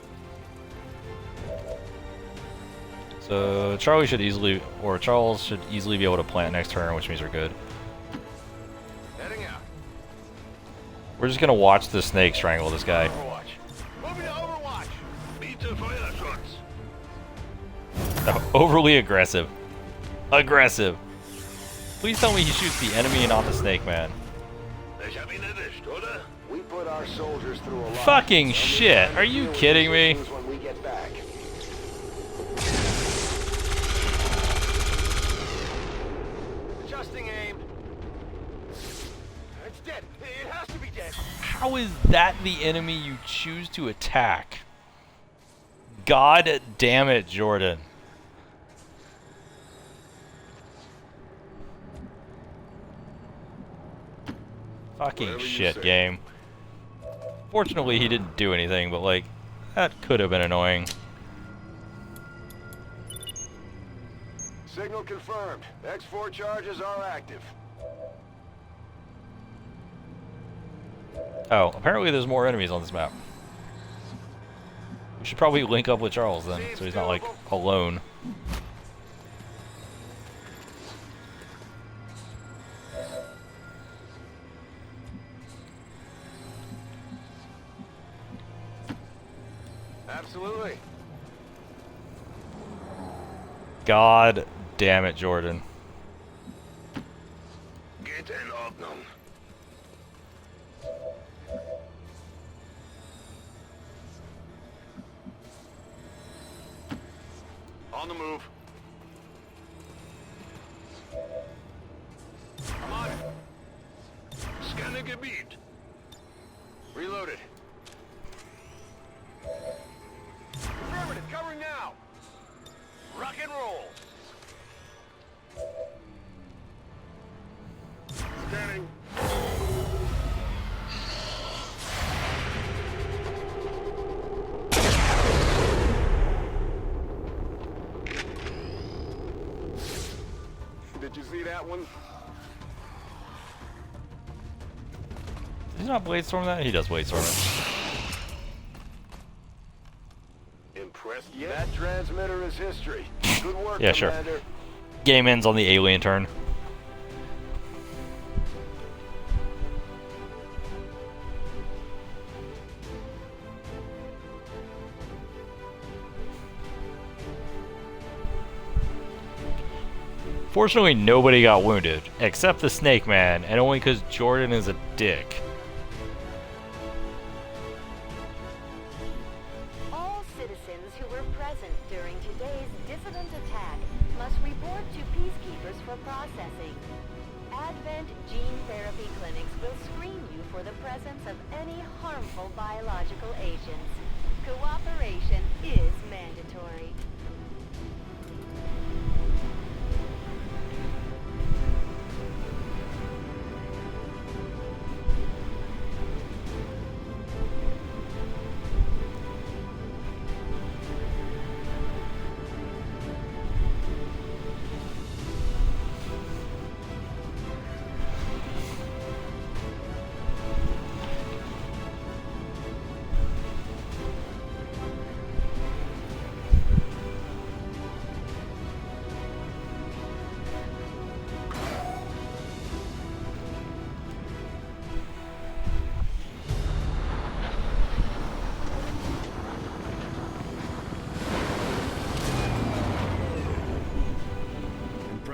So Charlie should easily, or Charles should easily be able to plant next turn, which means we're good. Heading out. We're just gonna watch the snake strangle this guy. Overwatch. Moving to Overwatch. Biete Feuerschutz. Overly aggressive. Aggressive. Please tell me he shoots the enemy and not the snake man. Ich hab ihn erwischt, oder? We put our soldiers through a lot. Fucking shit, are you kidding me? When we get back. Adjusting aim. It's dead. It has to be dead. How is that the enemy you choose to attack? God damn it, Jordan. Fucking Whatever you shit, say. game. Fortunately, he didn't do anything, but like, that could have been annoying. Signal confirmed. X4 charges are active. Oh, apparently there's more enemies on this map. We should probably link up with Charles then, so he's not like alone. Absolutely. God damn it, Jordan. Geht in Ordnung. On the move. I'm on it. Scanne Gebiet. Reloaded. Affirmative, covering now. Rock and roll. Scanning. Did you see that one? Does he not Bladestorm that? He does Bladestorm it. Impressed yet? That transmitter is history. Good work, Yeah, sure. Commander. Game ends on the alien turn. Fortunately, nobody got wounded, except the Snake Man, and only because Jordan is a dick. All citizens who were present during today's dissident attack must report to peacekeepers for processing. Advent Gene Therapy clinics will screen you for the presence of any harmful biological agents. Cooperation is mandatory.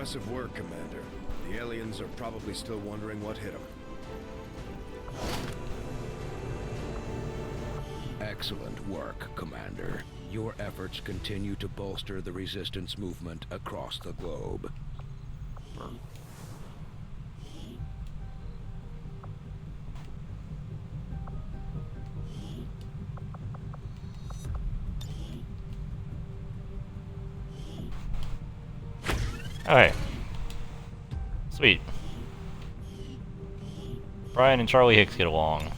Impressive work, Commander. The aliens are probably still wondering what hit them. Excellent work, Commander. Your efforts continue to bolster the resistance movement across the globe. Okay. Sweet. Brian and Charlie Hicks get along.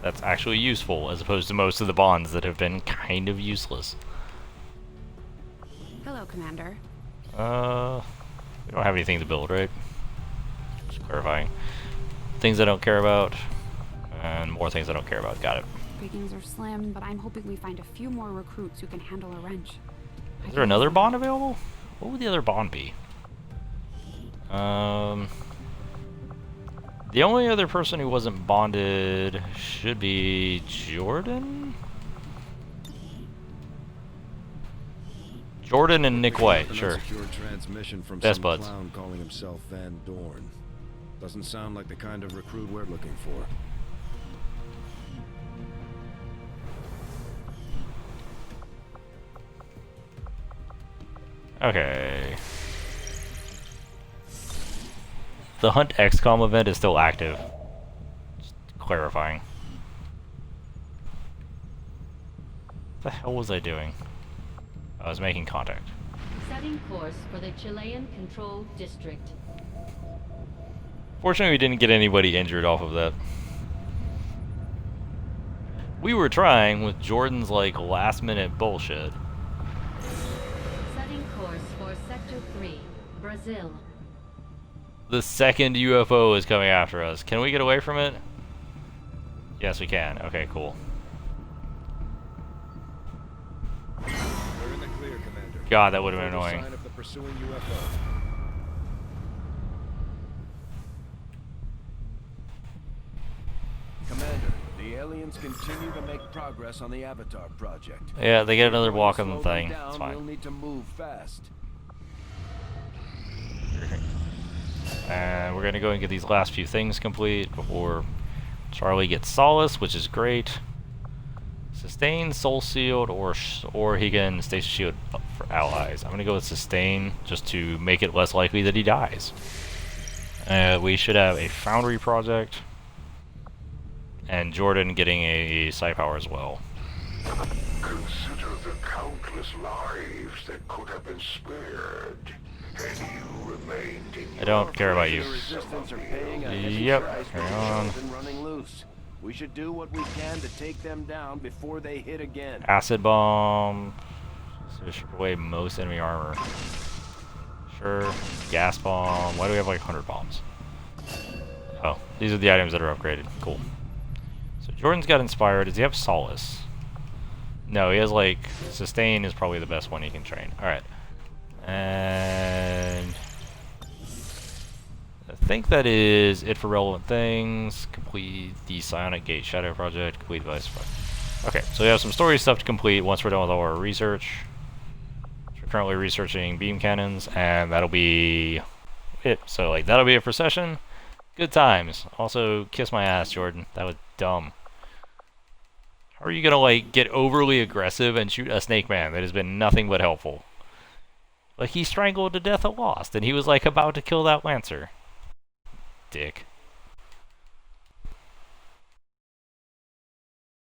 That's actually useful, as opposed to most of the bonds that have been kind of useless. Hello, Commander. We don't have anything to build, right? Just clarifying. Things I don't care about, and more things I don't care about. Got it. Pickings are slim, but I'm hoping we find a few more recruits who can handle a wrench. Is there another bond available? What would the other bond be? The only other person who wasn't bonded should be Jordan? Jordan and Nick White, sure. Transmission from Best some buds. clown calling himself Van Dorn. Doesn't sound like the kind of recruit we're looking for. Okay. The Hunt XCOM event is still active. Just clarifying. What the hell was I doing? I was making contact. Setting course for the Chilean Control District. Fortunately, we didn't get anybody injured off of that. We were trying with Jordan's, like, last-minute bullshit. Setting course for Sector 3, Brazil. The second UFO is coming after us. Can we get away from it? Yes, we can. Okay, cool. We're in the clear, Commander. God, that would have been annoying. Sign of the pursuing UFO. Commander, the aliens continue to make progress on the Avatar project. Yeah, they get another walk on the Slow them thing. down, It's We'll fine. need to move fast. And we're gonna go and get these last few things complete before Charlie gets Solace, which is great. Sustain, Soul Sealed, or he can Stasis Shield up for allies. I'm gonna go with Sustain just to make it less likely that he dies. We should have a Foundry project, and Jordan getting a Psi Power as well. Consider the countless lives that could have been spared, and you remained in I don't care about you. The resistance are paying a heavy Yep, price for carry on. controls and running loose. We should do what we can to take them down before they hit again. Acid Bomb. So strip away most enemy armor. Sure. Gas Bomb. Why do we have like 100 bombs? Oh, these are the items that are upgraded. Cool. So Jordan's got Inspired. Does he have Solace? No, he has like... Sustain is probably the best one he can train. Alright. And... I think that is it for relevant things. Complete the Psionic Gate Shadow Project. Complete device project. Okay, so we have some story stuff to complete once we're done with all our research. We're currently researching beam cannons, and that'll be it. So, like, that'll be it for session. Good times. Also, kiss my ass, Jordan. That was dumb. How are you gonna, like, get overly aggressive and shoot a snake man that has been nothing but helpful? Like, he strangled to death a Lost, and he was, like, about to kill that Lancer. Dick.